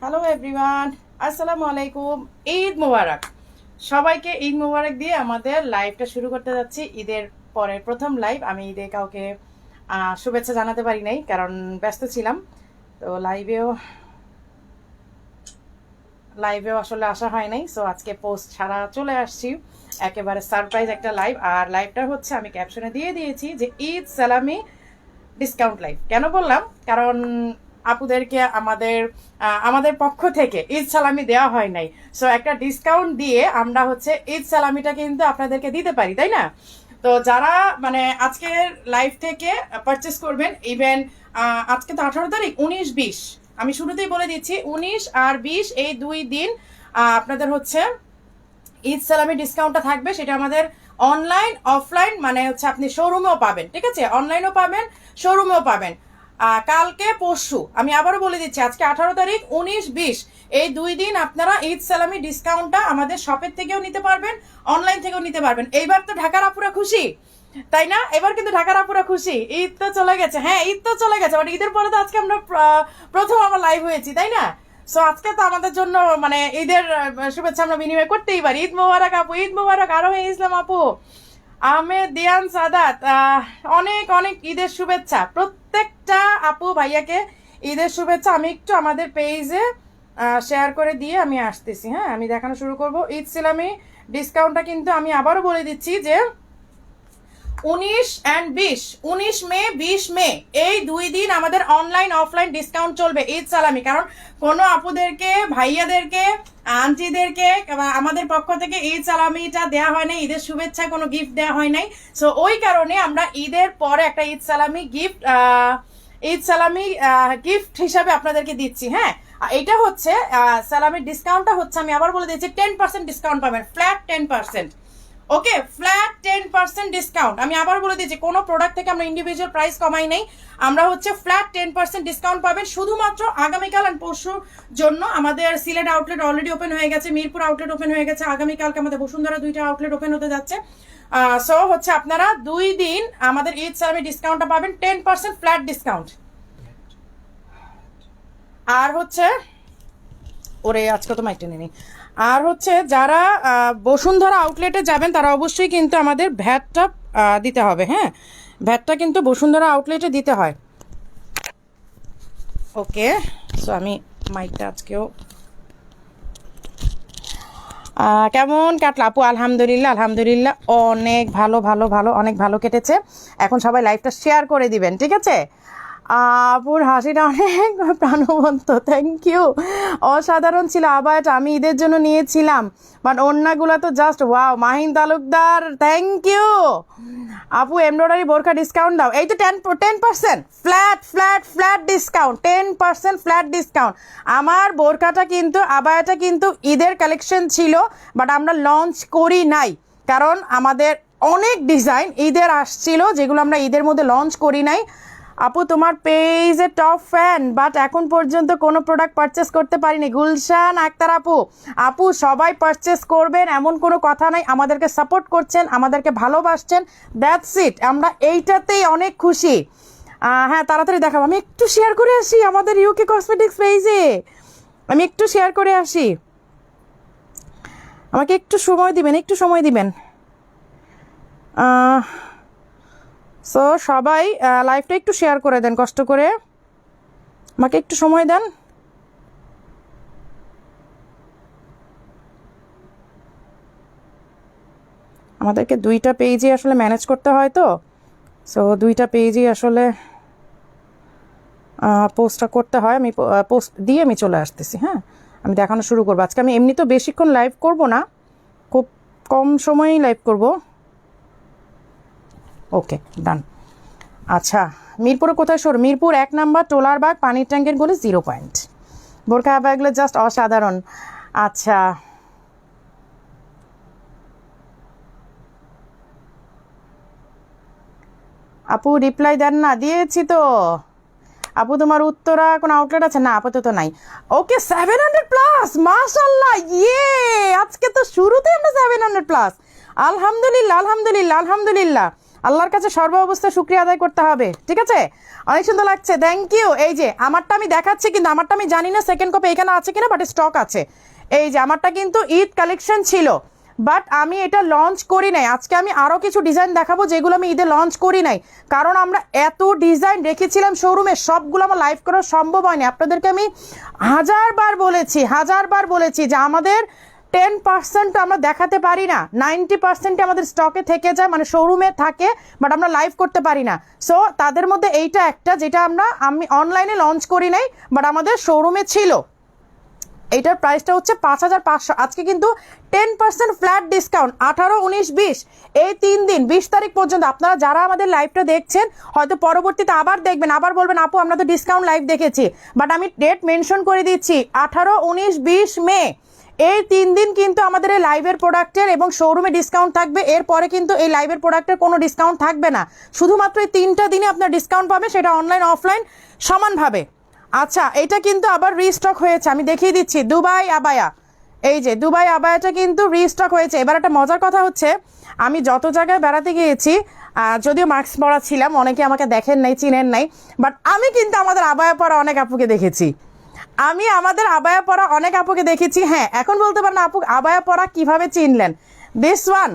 Hello everyone, আসসালামু আলাইকুম। ঈদ মোবারক সবাইকে। ঈদ মোবারক দিয়ে আমাদের লাইভটা শুরু করতে যাচ্ছি। ঈদের পরে প্রথম লাইভ। আমি ঈদে কাউকে শুভেচ্ছা জানাতে পারি নাই, কারণ ব্যস্ত ছিলাম। তো লাইভেও আসলে আসা হয় নাই। সো আজকে পোস্ট ছাড়া চলে আসছি, একেবারে সারপ্রাইজ একটা লাইভ। আর লাইভটা হচ্ছে, আমি ক্যাপশনে দিয়ে দিয়েছি যে ঈদ সালামি ডিসকাউন্ট লাইভ। কেন বললাম? কারণ আপুদেরকে আমাদের পক্ষ থেকে ঈদ সালামি দেওয়া হয় নাই। সো একটা ডিসকাউন্ট দিয়ে আমরা হচ্ছে ঈদ সালামিটা কিন্তু আপনাদেরকে দিতে পারি, তাই না? তো যারা মানে আজকের লাইভ থেকে পারচেস করবেন, ইভেন আজকে তো 18 তারিখ, 19-20, আমি শুরুতেই বলে দিচ্ছি 19 আর 20 এই 2 দিন আপনাদের হচ্ছে ঈদ সালামি ডিসকাউন্টটা থাকবে। সেটা আমাদের অনলাইন অফলাইন মানে হচ্ছে আপনি শোরুমেও পাবেন, ঠিক আছে? অনলাইনেও পাবেন, শোরুমেও পাবেন। কালকে পরশু আমি আবারও বলে দিচ্ছি, আজকে 18 তারিখ, 19-20 এই 2 দিন আপনারা ঈদ সালামি ডিসকাউন্টটা আমাদের শপের থেকেও নিতে পারবেন, অনলাইন থেকেও নিতে পারবেন। এইবার তো ঢাকার আপুরা খুশি, তাই না? এবার কিন্তু ঢাকার আপুরা খুশি। ঈদ তো চলে গেছে, হ্যাঁ ঈদ তো চলে গেছে, বাট ঈদের পরে তো আজকে আমরা প্রথম আমার লাইভ হয়েছি, তাই না? সো আজকে তো আমাদের জন্য মানে ঈদের শুভেচ্ছা আমরা বিনিময় করতেই পারি। ঈদ মোবারক আপু, ঈদ মোবারক আরোহী ইসলাম আপু, আহমেদ দিয়ান সাদাত, অনেক অনেক ঈদের শুভেচ্ছা প্রত্যেকটা আপু ভাইয়াকে। ঈদের শুভেচ্ছা। আমি একটু আমাদের পেজে শেয়ার করে দিয়ে আমি আসতেছি। হ্যাঁ, আমি দেখানো শুরু করব। ঈদ সালামি ডিসকাউন্টটা কিন্তু আমি আবারও বলে দিচ্ছি যে 19 মে 20 মে এই 2 দিন আমাদের অনলাইন অফলাইন ডিসকাউন্ট চলবে ঈদ সালামি। কারণ কোনো আপুদেরকে, ভাইয়াদেরকে, আন্টিদেরকে আমাদের পক্ষ থেকে ঈদ সালামিটা দেওয়া হয় নাই, ঈদের শুভেচ্ছা কোনো গিফট দেওয়া হয় নাই। সো ওই কারণে আমরা ঈদের পরে একটা ঈদ সালামি গিফট হিসাবে আপনাদেরকে দিচ্ছি। হ্যাঁ, এটা হচ্ছে সালামির ডিসকাউন্টটা হচ্ছে, আমি আবার বলে দিচ্ছি, 10% ডিসকাউন্ট পাবেন, ফ্ল্যাট 10%। ওকে, ফ্ল্যাট 10% ডিসকাউন্ট। আমি আবার বলে দিচ্ছি, কোনো প্রোডাক্ট থেকে আমরা ইন্ডিভিজুয়াল প্রাইস কমাই নাই। আমরা হচ্ছে ফ্ল্যাট 10% ডিসকাউন্ট পাবেন শুধুমাত্র আগামীকাল আর পরশুর জন্য। আমাদের সিলেট আউটলেট অলরেডি ওপেন হয়ে গেছে, মিরপুর আউটলেট ওপেন হয়ে গেছে, আগামীকালকে আমাদের বসুন্ধরা 2টা আউটলেট ওপেন হতে যাচ্ছে। সো হচ্ছে আপনারা 2 দিন আমাদের ঈদ সালামি ডিসকাউন্টটা পাবেন, 10% ফ্ল্যাট ডিসকাউন্ট। আর হচ্ছে ওরে আজকে তো মাইক টেনে নেই। আর হচ্ছে যারা বসুন্ধরা আউটলেটে যাবেন তারা অবশ্যই কিন্তু আমাদের ভ্যাটটা দিতে হবে। হ্যাঁ, ভ্যাটটা কিন্তু বসুন্ধরা আউটলেটে দিতে হয়। ওকে, সো আমি মাইকটা আজকেও কেমন কাটলো আপু? আলহামদুলিল্লাহ, আলহামদুলিল্লাহ, অনেক ভালো ভালো ভালো, অনেক ভালো কেটেছে। এখন সবাই লাইভটা শেয়ার করে দিবেন, ঠিক আছে? আপুর হাসিটা অনেক প্রাণবন্ত, থ্যাংক ইউ। অসাধারণ ছিল আবায়াটা, আমি ঈদের জন্য নিয়েছিলাম, বাট ওড়নাগুলো তো just wow. Mahin Talukdar, thank you. আপু এমব্রয়ডারি বোরখা ডিসকাউন্ট দাও। এই তো 10% flat flat flat discount, 10% flat discount. আমার বোরখাটা কিন্তু, আবায়াটা কিন্তু ঈদের কালেকশন ছিল, বাট আমরা লঞ্চ করি নাই, কারণ আমাদের অনেক ডিজাইন ঈদের আসছিল যেগুলো আমরা ঈদের মধ্যে লঞ্চ করি নাই। আপু তোমার পেজে টপ ফ্যান, বাট এখন পর্যন্ত কোনো প্রোডাক্ট পারচেস করতে পারিনি। গুলশান আক্তার আপু, আপু সবাই পারচেস করবেন এমন কোনো কথা নাই, আমাদেরকে সাপোর্ট করছেন, আমাদেরকে ভালোবাসছেন, দ্যাটস ইট। আমরা এইটাতেই অনেক খুশি। হ্যাঁ, তাড়াতাড়ি দেখাবো। আমি একটু শেয়ার করে আসি আমাদের ইউকে কসমেটিক্স পেজে, আমি একটু শেয়ার করে আসি। আমাকে একটু সময় দিবেন, একটু সময় দিবেন। সো সবাই লাইভটা একটু শেয়ার করে দেন, কষ্ট করে আমাকে একটু সময় দেন। আমাদেরকে 2টা পেজই আসলে ম্যানেজ করতে হয়, তো সো 2টা পেজই আসলে পোস্টটা করতে হয়। আমি পোস্ট দিয়ে আমি চলে আসতেছি। হ্যাঁ, আমি দেখানো শুরু করবো। আজকে আমি এমনি তো বেশিক্ষণ লাইভ করব না, খুব কম সময়ই লাইভ করব। ওকে, ডান। আচ্ছা, মিরপুরে কোথায় শোর? মিরপুর 1 নাম্বার টোলারবাগ, পানির ট্যাঙ্কের গলি, 0 পয়েন্ট। বোরখা আবায়াগুলো জাস্ট অসাধারণ। আচ্ছা, আপু রিপ্লাই দেন না? দিয়েছি তো আপু। তোমার উত্তরা কোনো আউটলেট আছে? না, আপাতত নাই। ওকে, 700+, মাশাল্লাহ, ইয়ে আজকে তো শুরুতে আমরা 700+। আলহামদুলিল্লাহ, আলহামদুলিল্লাহ, আলহামদুলিল্লাহ। আল্লাহর কাছে সর্ব অবস্থায় শুকরিয়া আদায় করতে হবে, ঠিক আছে? অনেক সুন্দর লাগছে, থ্যাংক ইউ। এই যে আমারটা আমি দেখাচ্ছি, কিন্তু আমারটা আমি জানি না সেকেন্ড কপি এখানে আছে কিনা, বাট স্টক আছে। এই যে আমারটা কিন্তু ঈদ কালেকশন ছিল, বাট আমি এটা লঞ্চ করি নাই। আজকে আমি আরও কিছু ডিজাইন দেখাবো যেগুলো আমি ঈদে লঞ্চ করি নাই, কারণ আমরা এত ডিজাইন রেখেছিলাম শোরুমে, সবগুলো আমার লাইভ করা সম্ভব হয়নি। আপনাদেরকে আমি হাজারবার বলেছি যে আমাদের 10% আমরা দেখাতে পারি না, 90% আমাদের স্টকে থেকে যায়, মানে শোরুমে থাকে, বাট আমরা লাইভ করতে পারি না। সো তাদের মধ্যে এইটা একটা, যেটা আমি অনলাইনে লঞ্চ করি নাই, বাট আমাদের শোরুমে ছিল। এইটার প্রাইসটা হচ্ছে 5500। আজকে কিন্তু 10% ফ্ল্যাট ডিসকাউন্ট, 18, 19, 20 এই 3 দিন, 20 তারিখ পর্যন্ত। আপনারা যারা আমাদের লাইভটা দেখছেন হয়তো পরবর্তীতে আবার দেখবেন, আবার বলবেন আপু আমরা তো ডিসকাউন্ট লাইভ দেখেছি, বাট আমি ডেট মেনশন করে দিচ্ছি 18, 19, 20 মে। এই 3 দিন কিন্তু আমাদের এই লাইভের প্রোডাক্টের এবং শোরুমে ডিসকাউন্ট থাকবে। এরপরে কিন্তু এই লাইভের প্রোডাক্টের কোনো ডিসকাউন্ট থাকবে না, শুধুমাত্র এই 3টা দিনে আপনার ডিসকাউন্ট পাবে, সেটা অনলাইন অফলাইন সমানভাবে। আচ্ছা, এটা কিন্তু আবার রিস্টক হয়েছে, আমি দেখিয়ে দিচ্ছি, দুবাই আবায়া। এই যে দুবাই আবায়াটা কিন্তু রিস্টক হয়েছে। এবার একটা মজার কথা হচ্ছে, আমি যত জায়গায় বেড়াতে গিয়েছি, যদিও মাস্ক পরা ছিলাম, অনেকে আমাকে দেখেন নাই, চিনেন নাই, বাট আমি কিন্তু আমাদের আবায়া পরা অনেক আপুকে দেখেছি। হ্যাঁ, এখন বলতে পারেন আপু আবায়া পরা কিভাবে চিনলেন? দিস ওয়ান,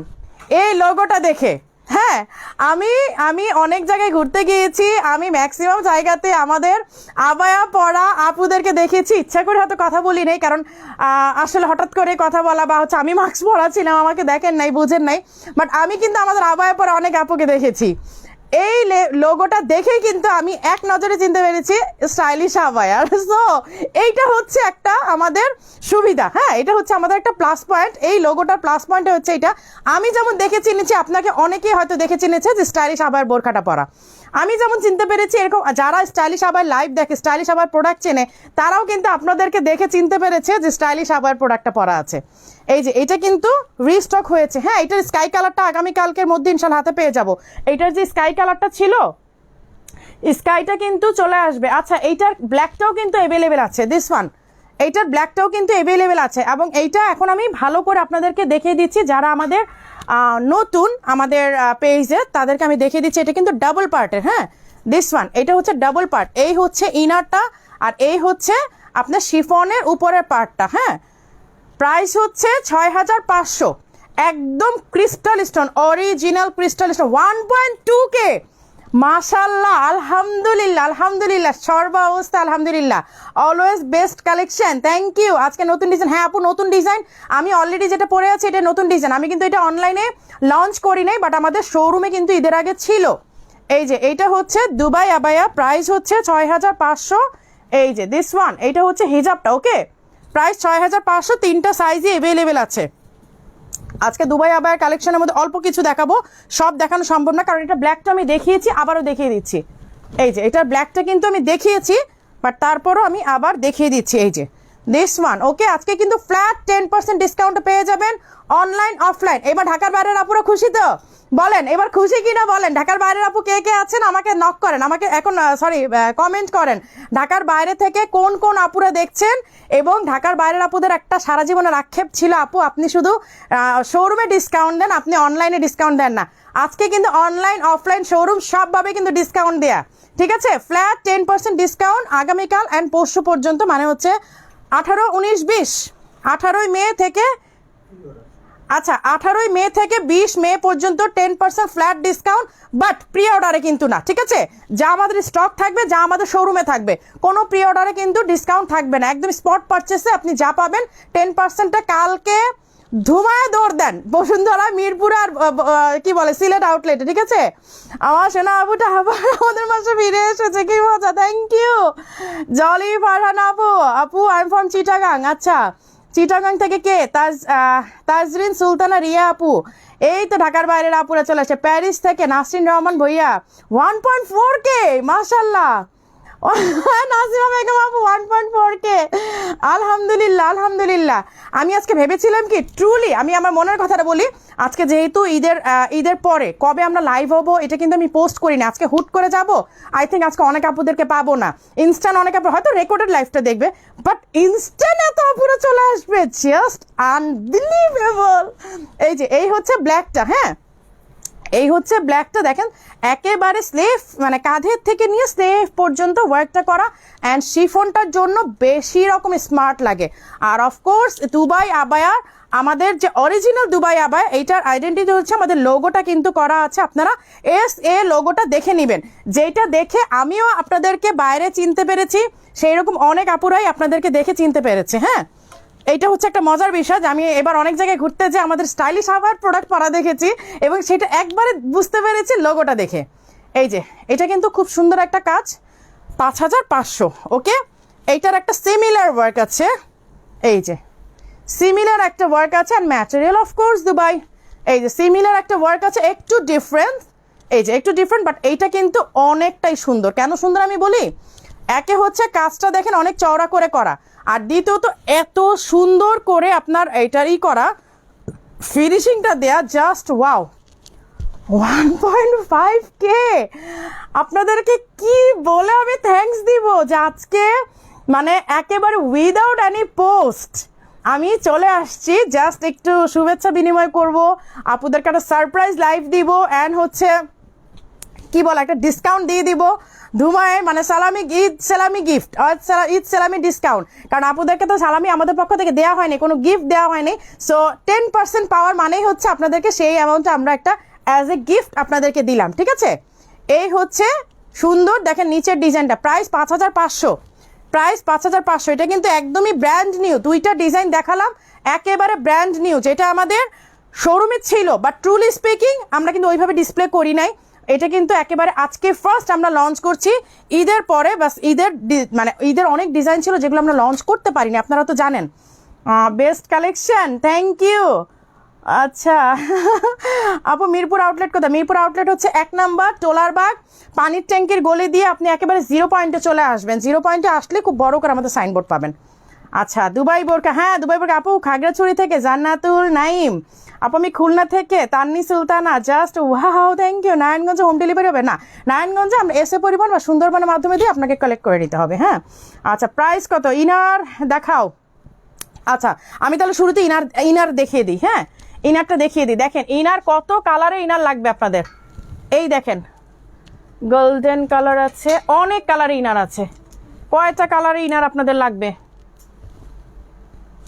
এই লোগোটা দেখে। হ্যাঁ, আমি অনেক জায়গায় ঘুরতে গিয়েছি, আমি ম্যাক্সিমাম জায়গাতে আমাদের আবায়া পরা আপুদেরকে দেখেছি। ইচ্ছা করে হয়তো কথা বলি নাই, কারণ আসলে হঠাৎ করে কথা বলা, বা হচ্ছে আমি মাস্ক পরা ছিলাম, আমাকে দেখেন নাই, বুঝেন নাই, বাট আমি কিন্তু আমাদের আবায়া পরা অনেক আপুকে দেখেছি। এই লোগোটা দেখেই কিন্তু আমি এক নজরে চিনতে পেরেছি স্টাইলিশ আবায়া। সো এইটা হচ্ছে একটা আমাদের সুবিধা। হ্যাঁ, এটা হচ্ছে আমাদের একটা প্লাস পয়েন্ট। এই লোগোটার প্লাস পয়েন্ট হচ্ছে এটা, আমি যেমন দেখে চিনেছি, আপনাকে অনেকেই হয়তো দেখে চিনেছে যে স্টাইলিশ আবায়ার বোরখাটা পরা। আমি যেমন চিনতে পেরেছি, এরকম যারা স্টাইলিশ আবায়ার লাইভ দেখে, স্টাইলিশ আবায়ার প্রোডাক্ট চেনে, তারাও কিন্তু আপনাদেরকে দেখে চিনতে পেরেছে যে স্টাইলিশ আবায়ার প্রোডাক্টটা পরা আছে। এই যে এটা কিন্তু রিস্টক হয়েছে। হ্যাঁ, এটার স্কাই কালারটা আগামীকালকের মধ্যে ইনশাল্লাহ হাতে পেয়ে যাব। এইটার যে স্কাই কালারটা ছিল, স্কাইটা কিন্তু চলে আসবে। আচ্ছা, এইটার ব্ল্যাকটাও কিন্তু অ্যাভেলেবেল আছে, দিস ওয়ান, এইটার ব্ল্যাকটাও কিন্তু অ্যাভেলেবেল আছে। এবং এইটা এখন আমি ভালো করে আপনাদেরকে দেখিয়ে দিচ্ছি, যারা আমাদের নতুন আমাদের পেজে, তাদেরকে আমি দেখিয়ে দিচ্ছি। এটা কিন্তু ডাবল পার্টের। হ্যাঁ, দিস ওয়ান, এটা হচ্ছে ডাবল পার্ট। এই হচ্ছে ইনারটা, আর এই হচ্ছে আপনার শিফনের উপরের পার্টটা। হ্যাঁ, প্রাইস হচ্ছে 6500, একদম crystal stone, original crystal stone, 1.2K। মাশাল্লাহ, আলহামদুলিল্লাহ, সর্ব অবস্থা আলহামদুলিল্লাহ, always best collection, thank you. আজকে নতুন ডিজাইন। হ্যাঁ আপু, নতুন ডিজাইন। আমি অলরেডি যেটা পরে আছি এটা নতুন ডিজাইন, আমি কিন্তু এটা অনলাইনে লঞ্চ করি নাই, বাট আমাদের শোরুমে কিন্তু ঈদের আগে ছিল। এই যে এইটা হচ্ছে দুবাই আবায়া, প্রাইস হচ্ছে 6500। এই যে দিস ওয়ান, এইটা হচ্ছে হিজাবটা, ওকে, প্রাইস 6500, 3টা সাইজই অ্যাভেলেবেল আছে। আজকে দুবাই আবায়ার কালেকশনের মধ্যে অল্প কিছু দেখাবো, সব দেখানো সম্ভব না, কারণ এটা ব্ল্যাকটা আমি দেখিয়েছি, আবারও দেখিয়ে দিচ্ছি। এই যে এটার ব্ল্যাকটা কিন্তু আমি দেখিয়েছি, বাট তারপরও আমি আবার দেখিয়ে দিচ্ছি। এই যে দিস ওয়ান, ওকে, আজকে কিন্তু ফ্ল্যাট 10% ডিসকাউন্ট পেয়ে যাবেন, অনলাইন অফলাইন। এবার ঢাকার বাইরের আপুরা খুশি তো? বলেন এবার খুশি কিনা বলেন। ঢাকার বাইরের আপু কে কে আছেন আমাকে নক করেন, আমাকে এখন কমেন্ট করেন ঢাকার বাইরে থেকে কোন কোন আপুরা দেখছেন। এবং ঢাকার বাইরের আপুদের একটা সারা জীবনের আক্ষেপ ছিল, আপু আপনি শুধু শোরুমে ডিসকাউন্ট দেন, আপনি অনলাইনে ডিসকাউন্ট দেন না। আজকে কিন্তু অনলাইন অফলাইন শোরুম সবভাবে কিন্তু ডিসকাউন্ট দেয়া, ঠিক আছে? ফ্ল্যাট 10% ডিসকাউন্ট আগামীকাল অ্যান্ড পরশু পর্যন্ত, মানে হচ্ছে 18, 19, 20, 18 মে থেকে, আচ্ছা 18 মে থেকে 20 মে পর্যন্ত 10% ফ্ল্যাট ডিসকাউন্ট, বাট প্রি অর্ডারে কিন্তু না, ঠিক আছে? যা আমাদের স্টক থাকবে, যা আমাদের শোরুমে থাকবে, কোনো প্রি অর্ডারে কিন্তু ডিসকাউন্ট থাকবে না। একদম স্পট পারচেসে আপনি যা পাবেন 10%টা কালকে ধুমায় দৌড় দেন বসুন্ধরা, মিরপুর আর কি বলে সিলেট আউটলেটে, ঠিক আছে? আমার সোনা আপুটা আবার আমাদের মাসে ফিরে এসেছে, কি মজা, থ্যাংক ইউ। জলি ফারহান আপু আই এম ফ্রম চিটাগাং। আচ্ছা, চিটাগাং থেকে কে? তাজরিন সুলতানা রিয়া আপু, এই তো ঢাকার বাইরের আপুরা চলে আসে। প্যারিস থেকে নাসরিন রহমান ভইয়া 1.4K, মাশাল্লাহ। নাসিমা বেগম আপু 1.4K, আলহামদুলিল্লাহ। আমি আজকে ভেবেছিলাম কি, ট্রুলি আমি আমার মনের কথাটা বলি, আজকে যেহেতু ঈদের পরে কবে আমরা লাইভ হবো এটা কিন্তু আমি পোস্ট করি না। আজকে হুট করে যাব, আই থিঙ্ক আজকে অনেক আপুদেরকে পাবো না। ইনস্ট্যান্ট অনেক আপু হয়তো রেকর্ডেড লাইভটা দেখবে, বাট ইনস্ট্যান্ট এত আপুরা চলে আসবে, জাস্ট আনবিলিভেবল। এই যে এই হচ্ছে ব্ল্যাকটা। হ্যাঁ, এই হচ্ছে ব্ল্যাকটা, দেখেন একেবারে স্লেভ মানে কাঁধের থেকে নিয়ে স্লেভ পর্যন্ত ওয়ার্কটা করা, অ্যান্ড শিফনটার জন্য বেশি রকম স্মার্ট লাগে। আর অফকোর্স দুবাই আবায়া, আমাদের যে অরিজিনাল দুবাই আবায়া, এইটার আইডেন্টিটি হচ্ছে আমাদের লোগোটা কিন্তু করা আছে, আপনারা SA লোগোটা দেখে নেবেন, যেটা দেখে আমিও আপনাদেরকে বাইরে চিনতে পেরেছি, সেই রকম অনেক আপুরাই আপনাদেরকে দেখে চিনতে পেরেছে। হ্যাঁ, এইটা হচ্ছে একটা মজার বিষয় যে আমি এবার অনেক জায়গায় ঘুরতে যে আমাদের স্টাইলিশ আবার প্রোডাক্ট পরা দেখেছি এবং সেটা একবারে বুঝতে পেরেছি লোগোটা দেখে। এই যে এটা কিন্তু খুব সুন্দর একটা কাজ, 5500। ওকে, এইটার একটা সিমিলার ওয়ার্ক আছে, এই যে সিমিলার একটা ওয়ার্ক আছে, অ্যান্ড ম্যাটেরিয়াল অফকোর্স দুবাই। এই যে সিমিলার একটা ওয়ার্ক আছে, একটু ডিফারেন্ট, এই যে একটু ডিফারেন্ট, বাট এইটা কিন্তু অনেকটাই সুন্দর। কেন সুন্দর আমি বলি, একে হচ্ছে কাজটা দেখেন অনেক চওড়া করে করা, আর দ্বিতীয়ত এত সুন্দর করে আপনার এইটারই করা, ফিনিশিংটা দেয়া জাস্ট ওয়াও। 1.5K, আপনাদেরকে কি বলে আমি থ্যাঙ্কস দিব যে আজকে মানে একেবারে উইদাউট এনি পোস্ট আমি চলে আসছি, জাস্ট একটু শুভেচ্ছা বিনিময় করব, আপুদেরকে একটা সারপ্রাইজ লাইভ দিব, অ্যান্ড হচ্ছে কি বলে একটা ডিসকাউন্ট দিয়ে দিব ধুমায়, মানে সালামি, ঈদ সালামি গিফট, ঈদ সালামি ডিসকাউন্ট। কারণ আপুদেরকে তো সালামি আমাদের পক্ষ থেকে দেওয়া হয়নি, কোনো গিফট দেওয়া হয়নি, সো 10% পাওয়ার মানেই হচ্ছে আপনাদেরকে সেই অ্যামাউন্টটা আমরা একটা অ্যাজ এ গিফট আপনাদেরকে দিলাম, ঠিক আছে। এই হচ্ছে সুন্দর, দেখেন নিচের ডিজাইনটা, প্রাইস 5500, প্রাইস 5500। এটা কিন্তু একদমই ব্র্যান্ড নিউ, দুইটা ডিজাইন দেখালাম একেবারে ব্র্যান্ড নিউ, যেটা আমাদের শোরুমে ছিল, বাট ট্রুলি স্পিকিং আমরা কিন্তু ওইভাবে ডিসপ্লে করি নাই। এটা কিন্তু একেবারে আজকে ফার্স্ট আমরা লঞ্চ করছি ঈদের পরে, বাস ঈদের মানে ঈদের অনেক ডিজাইন ছিল যেগুলো আমরা লঞ্চ করতে পারিনি, আপনারা তো জানেন। Best collection, thank you. আচ্ছা আপু মিরপুর আউটলেট কোথায়? মিরপুর আউটলেট হচ্ছে 1 নম্বর টোলারবাগ, পানির ট্যাঙ্কির গলি দিয়ে আপনি একেবারে 0 পয়েন্টে চলে আসবেন, 0 পয়েন্টে আসলে খুব বড় করে আমাদের সাইনবোর্ড পাবেন। আচ্ছা দুবাই বোরকা, হ্যাঁ দুবাই বোরকা, আপু খাগড়াছড়ি থেকে জান্নাতুল নাইম, আপু আমি খুলনা থেকে Tanni Sultana, just wow thank you. নারায়ণগঞ্জে হোম ডেলিভারি হবে? না, নারায়ণগঞ্জে আমরা SA পরিবহন বা সুন্দরবনের মাধ্যমে দিয়ে আপনাকে কালেক্ট করে নিতে হবে। হ্যাঁ আচ্ছা, প্রাইস কত? ইনার দেখাও। আচ্ছা আমি তাহলে শুরুতে ইনার দেখিয়ে দিই। হ্যাঁ ইনারটা দেখিয়ে দিই, দেখেন ইনার কত কালারে ইনার লাগবে আপনাদের। এই দেখেন গোল্ডেন কালার আছে, অনেক কালারে ইনার আছে, কয়টা কালারে ইনার আপনাদের লাগবে,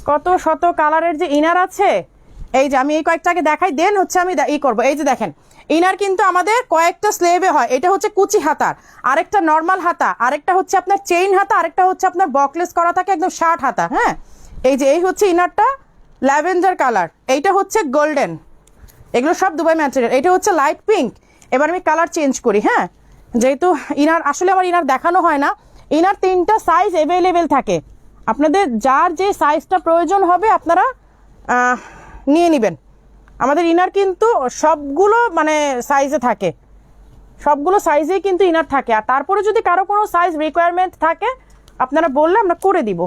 কত শত কালারের যে ইনার আছে। এই যে আমি এই কয়েকটাকে দেখাই, দেন হচ্ছে আমি করবো। এই যে দেখেন ইনার কিন্তু আমাদের কয়েকটা স্লেভে হয়, এটা হচ্ছে কুচি হাতার, আরেকটা নর্মাল হাতা, আরেকটা হচ্ছে আপনার চেইন হাতা, আরেকটা হচ্ছে আপনার বকলেস করা থাকে একদম শার্ট হাতা। হ্যাঁ এই যে এই হচ্ছে ইনারটা ল্যাভেন্ডার কালার, এইটা হচ্ছে গোল্ডেন, এগুলো সব দুবাই ম্যাটেরিয়াল। এটা হচ্ছে লাইট পিঙ্ক। এবার আমি কালার চেঞ্জ করি। হ্যাঁ যেহেতু ইনার আসলে আমার ইনার দেখানো হয় না, ইনার 3টা সাইজ অ্যাভেলেবেল থাকে, আপনাদের যার যে সাইজটা প্রয়োজন হবে আপনারা নিয়ে নেবেন। আমাদের ইনার কিন্তু সবগুলো মানে সাইজে থাকে, সবগুলো সাইজেই কিন্তু ইনার থাকে, আর তারপরে যদি কারো কোনো সাইজ রিকোয়ারমেন্ট থাকে আপনারা বললে আমরা করে দিব।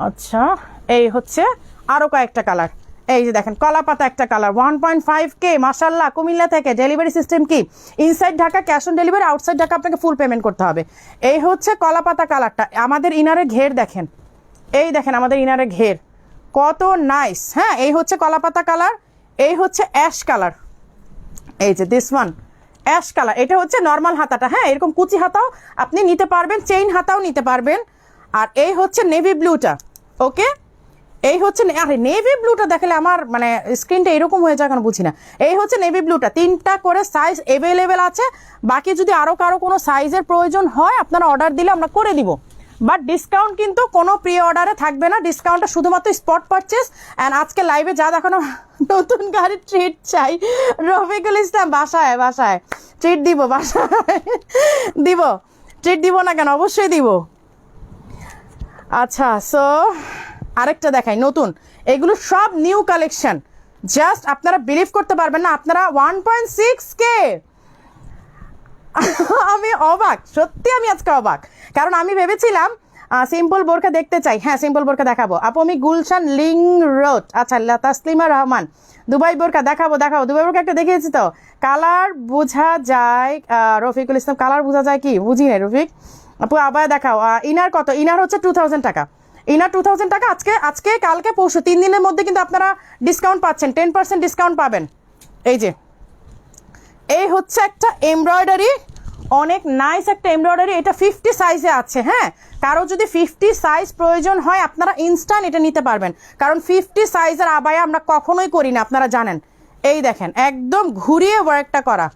আচ্ছা এই হচ্ছে আরও কয়েকটা কালার, এই যে দেখেন কলা পাতা একটা কালার, 1.5K মাশাল্লাহ, কুমিল্লা থেকে। ডেলিভারি সিস্টেম কি? Inside Dhaka cash on delivery, outside Dhaka আপনাকে ফুল পেমেন্ট করতে হবে। এই হচ্ছে কলা পাতা কালারটা। আমাদের ইনারের ঘের দেখেন, এই দেখেন আমাদের ইনারের ঘের কত নাইস। হ্যাঁ এই হচ্ছে কলা পাতা কালার, এই হচ্ছে অ্যাশ কালার, এই যে দিস ওয়ান অ্যাশ কালার। এটা হচ্ছে নর্মাল হাতাটা, হ্যাঁ এরকম কুচি হাতাও আপনি নিতে পারবেন, চেইন হাতাও নিতে পারবেন। আর এই হচ্ছে নেভি ব্লুটা। ওকে এই হচ্ছে, আরে নেভি ব্লুটা দেখালে আমার মানে স্ক্রিনটা এরকম হয়ে যায় কেন বুঝি না। এই হচ্ছে নেভি ব্লুটা, 3টা করে সাইজ অ্যাভেলেবেল আছে, বাকি যদি আরও কারো কোনো সাইজের প্রয়োজন হয় আপনারা অর্ডার দিলে আমরা করে দিব, বাট ডিসকাউন্ট কিন্তু কোনো প্রি অর্ডারে থাকবে না, ডিসকাউন্টটা শুধুমাত্র স্পট পারচেস। অ্যান্ড আজকে লাইভে যা দেখানো, নতুন গাড়ির ট্রিট চাই, রফিকুল ইসলাম বাসায় বাসায় ট্রিট দিব, বাসায় দিব, ট্রিট দিব না কেন, অবশ্যই দিব। আচ্ছা সো আরেকটা দেখাই নতুন, এগুলো সব নিউ কালেকশন, জাস্ট আপনারা বিলিভ করতে পারবেন না, আপনারা 1.6K আমি অবাক, সত্যি আমি আজকে অবাক, কারণ আমি ভেবেছিলাম সিম্পল বোরকা দেখতে চাই। হ্যাঁ সিম্পল বোরকা দেখাবো আপু, আমি গুলশান লিং রোড। আচ্ছা তাসলিমা রহমান, দুবাই বোরকা দেখাবো দেখাবো, দুবাই বোরকা একটা দেখিয়েছি তো, কালার বোঝা যায়, রফিকুল ইসলাম কালার বোঝা যায় কি বুঝি না রফিক আপু, আবার দেখাও। ইনার কত? ইনার হচ্ছে 2000 টাকা, ইনার 2000 টাকা। আজকে কালকে পরশু 3 দিনের মধ্যে কিন্তু আপনারা ডিসকাউন্ট পাচ্ছেন, 10% ডিসকাউন্ট পাবেন। এই যে এই হচ্ছে একটা এমব্রয়ডারি, অনেক নাইস একটা এমব্রয়ডারি। এটা 50 সাইজে আছে। হ্যাঁ, কারো যদি 50 সাইজ প্রয়োজন হয় আপনারা ইনস্ট্যান্ট এটা নিতে পারবেন, কারণ 50 সাইজের আবায়া আমরা কখনোই করি না, আপনারা জানেন। এই দেখেন একদম ঘুরিয়ে ওয়ার্কটা করা,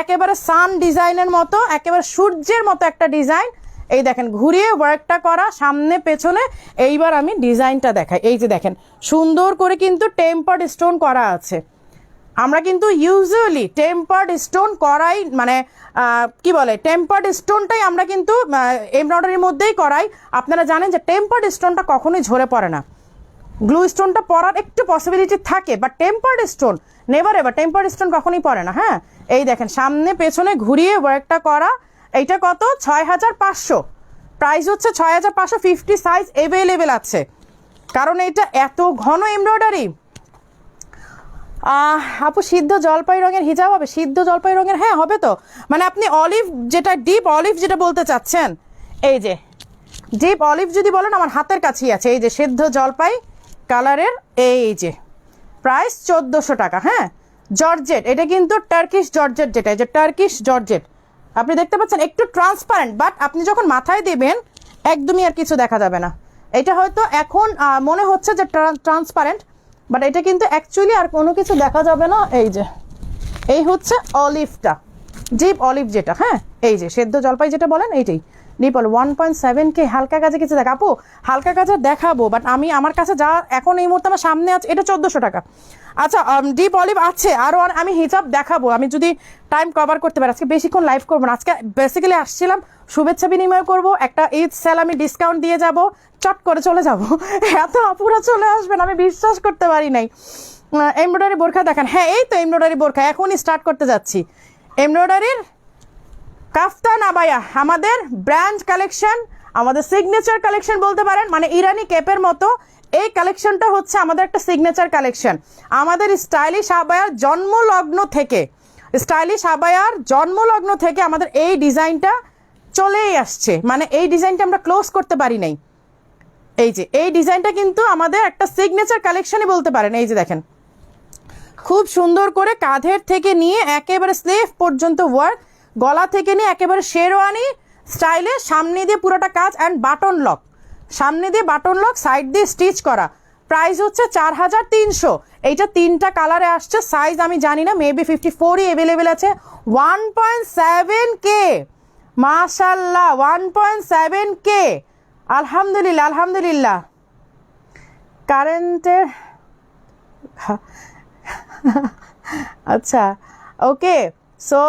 একেবারে সান ডিজাইনের মতো, একেবারে সূর্যের মতো একটা ডিজাইন। এই দেখেন ঘুরিয়ে ওয়ার্কটা করা সামনে পেছনে। এইবার আমি ডিজাইনটা দেখাই। এই যে দেখেন সুন্দর করে কিন্তু টেম্পার্ড স্টোন করা আছে। আমরা কিন্তু ইউজুয়ালি টেম্পার্ড স্টোন করাই, মানে কি বলে, টেম্পার্ড স্টোনটাই আমরা কিন্তু এমব্রয়ডারির মধ্যেই করাই। আপনারা জানেন যে টেম্পার্ড স্টোনটা কখনোই ঝরে পড়ে না, গ্লু স্টোনটা পরার একটু পসিবিলিটি থাকে, but tempered stone never ever, tempered stone কখনোই পড়ে না। হ্যাঁ, এই দেখেন সামনে পেছনে ঘুরিয়ে ওয়ার্কটা করা। এইটা কত? 6500। প্রাইস হচ্ছে 6500। 50 সাইজ অ্যাভেলেবেল আছে, কারণ এইটা এত ঘন এমব্রয়ডারি। আপু সিদ্ধ জলপাই রঙের হিজাব হবে? সিদ্ধ জলপাই রঙের, হ্যাঁ হবে তো। মানে আপনি অলিভ, যেটা ডিপ অলিভ যেটা বলতে চাচ্ছেন, এই যে ডিপ অলিভ যদি বলেন আমার হাতের কাছেই আছে। এই যে সিদ্ধ জলপাই কালারের, এই যে প্রাইস 1400 টাকা। হ্যাঁ, জর্জেট, এটা কিন্তু টার্কিশ জর্জেট, যেটা এই যে টার্কিশ জর্জেট আপনি দেখতে পাচ্ছেন, একটু ট্রান্সপারেন্ট, বাট আপনি যখন মাথায় দেবেন একদমই আর কিছু দেখা যাবে না। এটা হয়তো এখন মনে হচ্ছে যে ট্রান্সপারেন্ট, বাট এটা কিন্তু অ্যাকচুয়ালি আর কোনো কিছু দেখা যাবে না। এই যে এই হচ্ছে অলিভটা, ডিপ অলিভ যেটা। হ্যাঁ, এই যে সেদ্ধ জলপাই যেটা বলেন এইটাই ডিপ অলিভ। 1.7K। হালকা কাজে কিছু দেখা আপু? হালকা কাজে দেখাবো, বাট আমার কাছে যা এখন এই মুহূর্তে আমার সামনে আছে এটা 1400 টাকা। আচ্ছা, ডিপ অলিভ আছে আরও, আমি হিজাব দেখাবো আমি যদি টাইম কভার করতে পারি। আজকে বেশিক্ষণ লাইভ করবো না, আজকে বেসিক্যালি আসছিলাম শুভেচ্ছা বিনিময় করব, একটা ঈদ সেল আমি ডিসকাউন্ট দিয়ে যাব, চট করে চলে যাব। এত আপুরা চলে আসবেন আমি বিশ্বাস করতে পারি নাই। এমব্রয়ডারি বোরখা দেখেন। হ্যাঁ, এই তো এমব্রয়ডারি বোরখা এখনই স্টার্ট করতে যাচ্ছি। এমব্রয়ডারির কাফতান আবায়া, আমাদের ব্র্যান্ড কালেকশন, আমাদের সিগনেচার কালেকশন বলতে পারেন, মানে ইরানি কেপের মতো এই কালেকশনটা হচ্ছে আমাদের একটা সিগনেচার কালেকশন। আমাদের স্টাইলিশ আবায়ার জন্মলগ্ন থেকে, স্টাইলিশ আবায়ার জন্মলগ্ন থেকে আমাদের এই ডিজাইনটা চলেই আসছে, মানে এই ডিজাইনটা আমরা ক্লোজ করতে পারি নাই। এই যে এই ডিজাইনটা কিন্তু আমাদের একটা সিগনেচার কালেকশনই বলতে পারেন। এই যে দেখেন খুব সুন্দর করে কাঁধের থেকে নিয়ে একেবারে স্লিভ পর্যন্ত ওয়ার্ক, গলা থেকে নিয়ে একেবারে শেরওয়ানি স্টাইলে, সামনে দিয়ে পুরোটা কাজ অ্যান্ড বাটন লক, সামনে দিয়ে বাটন লক, সাইড দিয়ে স্টিচ করা। প্রাইস হচ্ছে 4300। এইটা 3টা কালারে আসছে, সাইজ আমি জানি না, মেবি 54ই অ্যাভেলেবেল আছে। 1.7K, মাশাল্লাহ 1.7K। আলহামদুলিল্লাহ আলহামদুলিল্লাহ। কারেন্টের আচ্ছা, ওকে। সো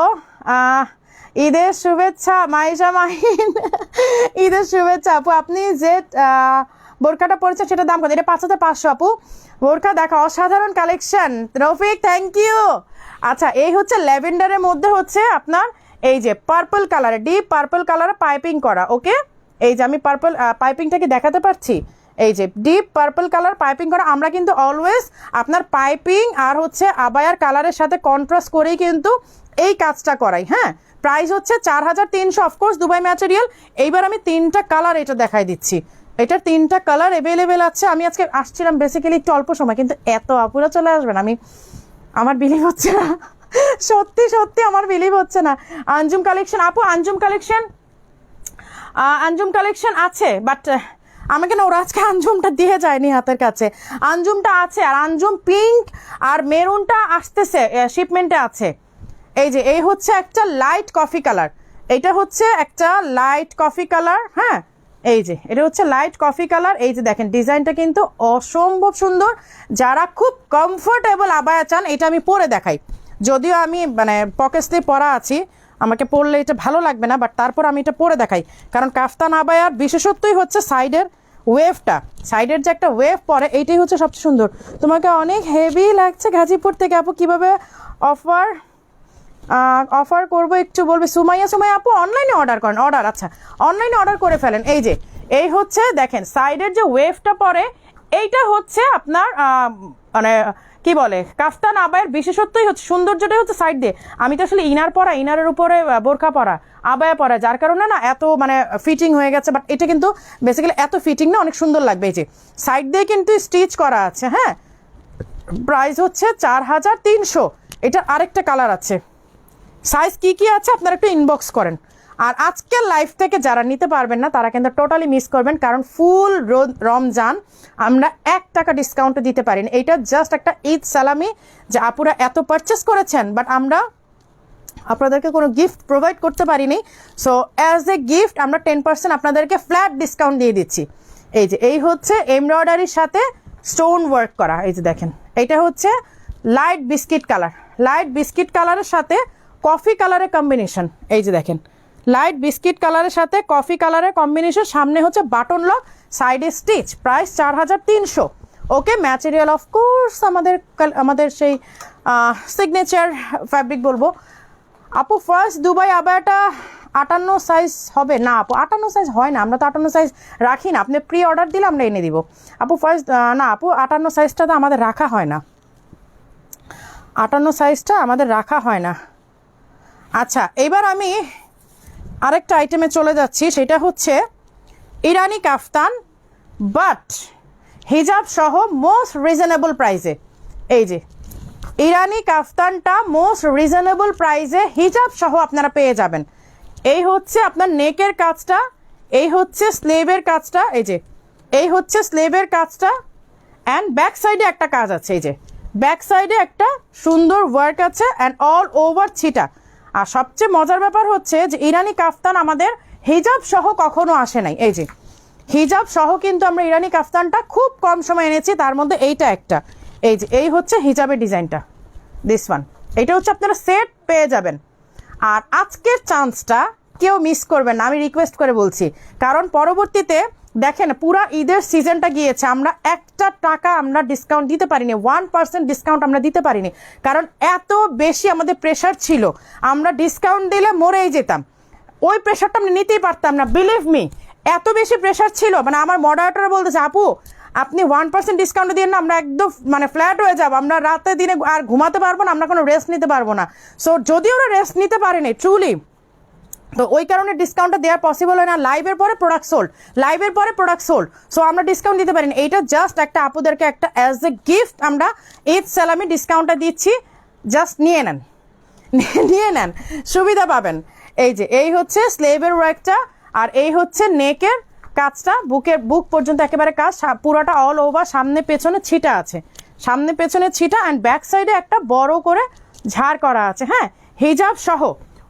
ঈদের শুভেচ্ছা মাইশা মাহিন, ঈদের শুভেচ্ছা আপু। আপনি যে বোরকাটা পরেছেন সেটার দাম কত? এটা 5500 আপু। বোরকা দেখা অসাধারণ কালেকশন রফিক, থ্যাংক ইউ। আচ্ছা, এই হচ্ছে ল্যাভেন্ডারের মধ্যে হচ্ছে আপনার এই যে পার্পল কালারে, ডিপ পার্পল কালারে পাইপিং করা। ওকে, এই যে আমি পার্পল পাইপিংটাকে দেখাতে পারছি। এই যে ডিপ পার্পল কালার পাইপিং করা। আমরা কিন্তু অলওয়েজ আপনার পাইপিং আর হচ্ছে আবায়ার কালারের সাথে কন্ট্রাস্ট করেই কিন্তু এই কাজটা করাই। হ্যাঁ, প্রাইস হচ্ছে 4300, অফকোর্স দুবাই ম্যাটেরিয়াল। এইবার আমি 3টা কালার এটা দেখাই দিচ্ছি। এটার 3টা কালার অ্যাভেলেবেল আছে। আমি আজকে আসছিলাম বেসিক্যালি একটু অল্প সময়, কিন্তু এত আপুরা চলে আসবেন আমার বিলিভ হচ্ছে না, সত্যি সত্যি আমার বিলিভ হচ্ছে না। আঞ্জুম কালেকশন আপু, আঞ্জুম কালেকশন আছে, বাট আমাকে না ওরা আজকে আঞ্জুমটা দিয়ে যায়নি হাতের কাছে। আঞ্জুমটা আছে, আর আঞ্জুম পিঙ্ক আর মেরুনটা আসতেছে, শিপমেন্টে আছে। এই যে এই হচ্ছে একটা লাইট কফি কালার, এটা হচ্ছে একটা লাইট কফি কালার। হ্যাঁ, এই যে এটা হচ্ছে লাইট কফি কালার। এই যে দেখেন ডিজাইনটা কিন্তু অসম্ভব সুন্দর। যারা খুব কমফোর্টেবল আবায়া চান, এটা আমি পরে দেখাই, যদিও আমি মানে পকেট স্লিভ পরা আছি, আমাকে পরলে এটা ভালো লাগবে না, বাট তারপর আমি এটা পরে দেখাই। কারণ কাফতান আবায়ার বিশেষত্বই হচ্ছে সাইডের ওয়েভটা, সাইডের যে একটা ওয়েভ পরে, এইটাই হচ্ছে সবচেয়ে সুন্দর। তোমাকে অনেক হেভি লাগছে গাজীপুর থেকে আপু, কিভাবে অফার করবো একটু বলবে? সুমাইয়া আপু অনলাইনে অর্ডার করেন? অর্ডার, আচ্ছা অনলাইনে অর্ডার করে ফেলেন। এই যে এই হচ্ছে দেখেন সাইডের যে ওয়েভটা পরে, এইটা হচ্ছে আপনার মানে কি বলে কাফতান আবায়ের বিশেষত্বই হচ্ছে, সৌন্দর্যটাই হচ্ছে সাইড দিয়ে। আমি তো আসলে ইনার পরা, ইনারের উপরে বোরখা পরা, আবায়া পরা, যার কারণে না এত মানে ফিটিং হয়ে গেছে। বাট এটা কিন্তু বেসিক্যালি এত ফিটিং না, অনেক সুন্দর লাগবে। এই যে সাইড দিয়ে কিন্তু স্টিচ করা আছে। হ্যাঁ, প্রাইস হচ্ছে 4300। এটার আরেকটা কালার আছে, সাইজ কি আছে আপনারা একটু ইনবক্স করেন। আর আজকের লাইভ থেকে যারা নিতে পারবেন না তারা কিন্তু টোটালি মিস করবেন, কারণ ফুল রমজান আমরা 1 টাকা ডিসকাউন্ট দিতে পারি না। এইটা জাস্ট একটা ঈদ সালামি যে আপুরা এত পারচেস করেছেন, বাট আমরা আপনাদেরকে কোনো গিফট প্রোভাইড করতে পারিনি। সো অ্যাজ এ গিফট আমরা 10% আপনাদেরকে ফ্ল্যাট ডিসকাউন্ট দিয়ে দিচ্ছি। এই যে এই হচ্ছে এমব্রয়ডারির সাথে স্টোন ওয়ার্ক করা, এই যে দেখেন এইটা হচ্ছে light biscuit colour, light biscuit কালারের সাথে কফি কালারের কম্বিনেশন। এই যে দেখেন লাইট বিস্কিট কালারের সাথে কফি কালারের কম্বিনেশন, সামনে হচ্ছে বাটন লক, সাইডে স্টিচ, প্রাইস 4300। ওকে, ম্যাটেরিয়াল অফকোর্স আমাদের সেই সিগনেচার ফ্যাব্রিক বলবো। আপু ফার্স্ট দুবাই আবায়াটা 58 সাইজ হবে না আপু, 58 সাইজ হয় না, আমরা তো 58 সাইজ রাখি না। আপনি প্রি অর্ডার দিলে আমরা এনে দিব আপু। ফার্স্ট না আপু, 58 সাইজটা তো আমাদের রাখা হয় না, 58 সাইজটা আমাদের রাখা হয় না। আচ্ছা, এবার আমি আরেকটা আইটেমে চলে যাচ্ছি, সেটা হচ্ছে ইরানি কাফতান বাট হিজাব সহ মোস্ট রিজনেবল প্রাইসে। এই যে ইরানি কাফতানটা মোস্ট রিজনেবল প্রাইসে হিজাব সহ আপনারা পেয়ে যাবেন। এই হচ্ছে আপনার নেকের কাজটা, এই হচ্ছে স্লেভের কাজটা, এই যে এই হচ্ছে স্লেভের কাজটা, অ্যান্ড ব্যাক সাইডে একটা কাজ আছে, এই যে ব্যাক সাইডে একটা সুন্দর ওয়ার্ক আছে অ্যান্ড অল ওভার ছিটা। আর সবচেয়ে মজার ব্যাপার হচ্ছে যে ইরানি কাফতান আমাদের হিজাব সহ কখনো আসে নাই। এই যে হিজাব সহ কিন্তু আমরা ইরানি কাফতানটা খুব কম সময় এনেছি, তার মধ্যে এইটা একটা, এই যে এই হচ্ছে হিজাবের ডিজাইনটা, দিস ওয়ান। এটা হচ্ছে আপনারা সেট পেয়ে যাবেন। আর আজকের চান্সটা কেউ মিস করবেন না, আমি রিকোয়েস্ট করে বলছি, কারণ পরবর্তীতে দেখেন পুরা ঈদের সিজনটা গিয়েছে, আমরা 1 টাকা আমরা ডিসকাউন্ট দিতে পারিনি, 1% ডিসকাউন্ট আমরা দিতে পারিনি, কারণ এত বেশি আমাদের প্রেশার ছিল। আমরা ডিসকাউন্ট দিলে মরেই যেতাম, ওই প্রেশারটা আমরা নিতেই পারতাম না। বিলিভ মি, এত বেশি প্রেশার ছিল, মানে আমার মডারেটর বলতেছে আপু আপনি 1% ডিসকাউন্ট দিয়ে না, আমরা একদম মানে ফ্ল্যাট হয়ে যাব, আমরা রাতে দিনে আর ঘুমাতে পারবো না, আমরা কোনো রেস্ট নিতে পারবো না। সো যদি ওরা রেস্ট নিতে পারেনি ট্রুলি, তো ওই কারণে ডিসকাউন্টটা দেওয়া পসিবল হয় না। লাইভের পরে প্রোডাক্ট সোল্ড, লাইভের পরে প্রোডাক্ট সোল্ড, সো আমরা ডিসকাউন্ট দিতে পারি না। এইটা জাস্ট একটা আপুদেরকে একটা অ্যাজ এ গিফট আমরা ঈদ সালামি ডিসকাউন্টটা দিচ্ছি, জাস্ট নিয়ে নেন, নিয়ে নেন, সুবিধা পাবেন। এই যে এই হচ্ছে স্লেভের ওয়ার্কটা, আর এই হচ্ছে নেকের কাজটা, বুক পর্যন্ত একেবারে কাজ, পুরোটা অল ওভার, সামনে পেছনে ছিটা আছে, সামনে পেছনে ছিটা, অ্যান্ড ব্যাক সাইডে একটা বড় করে ঝাড় করা আছে। হ্যাঁ, হিজাব সহ,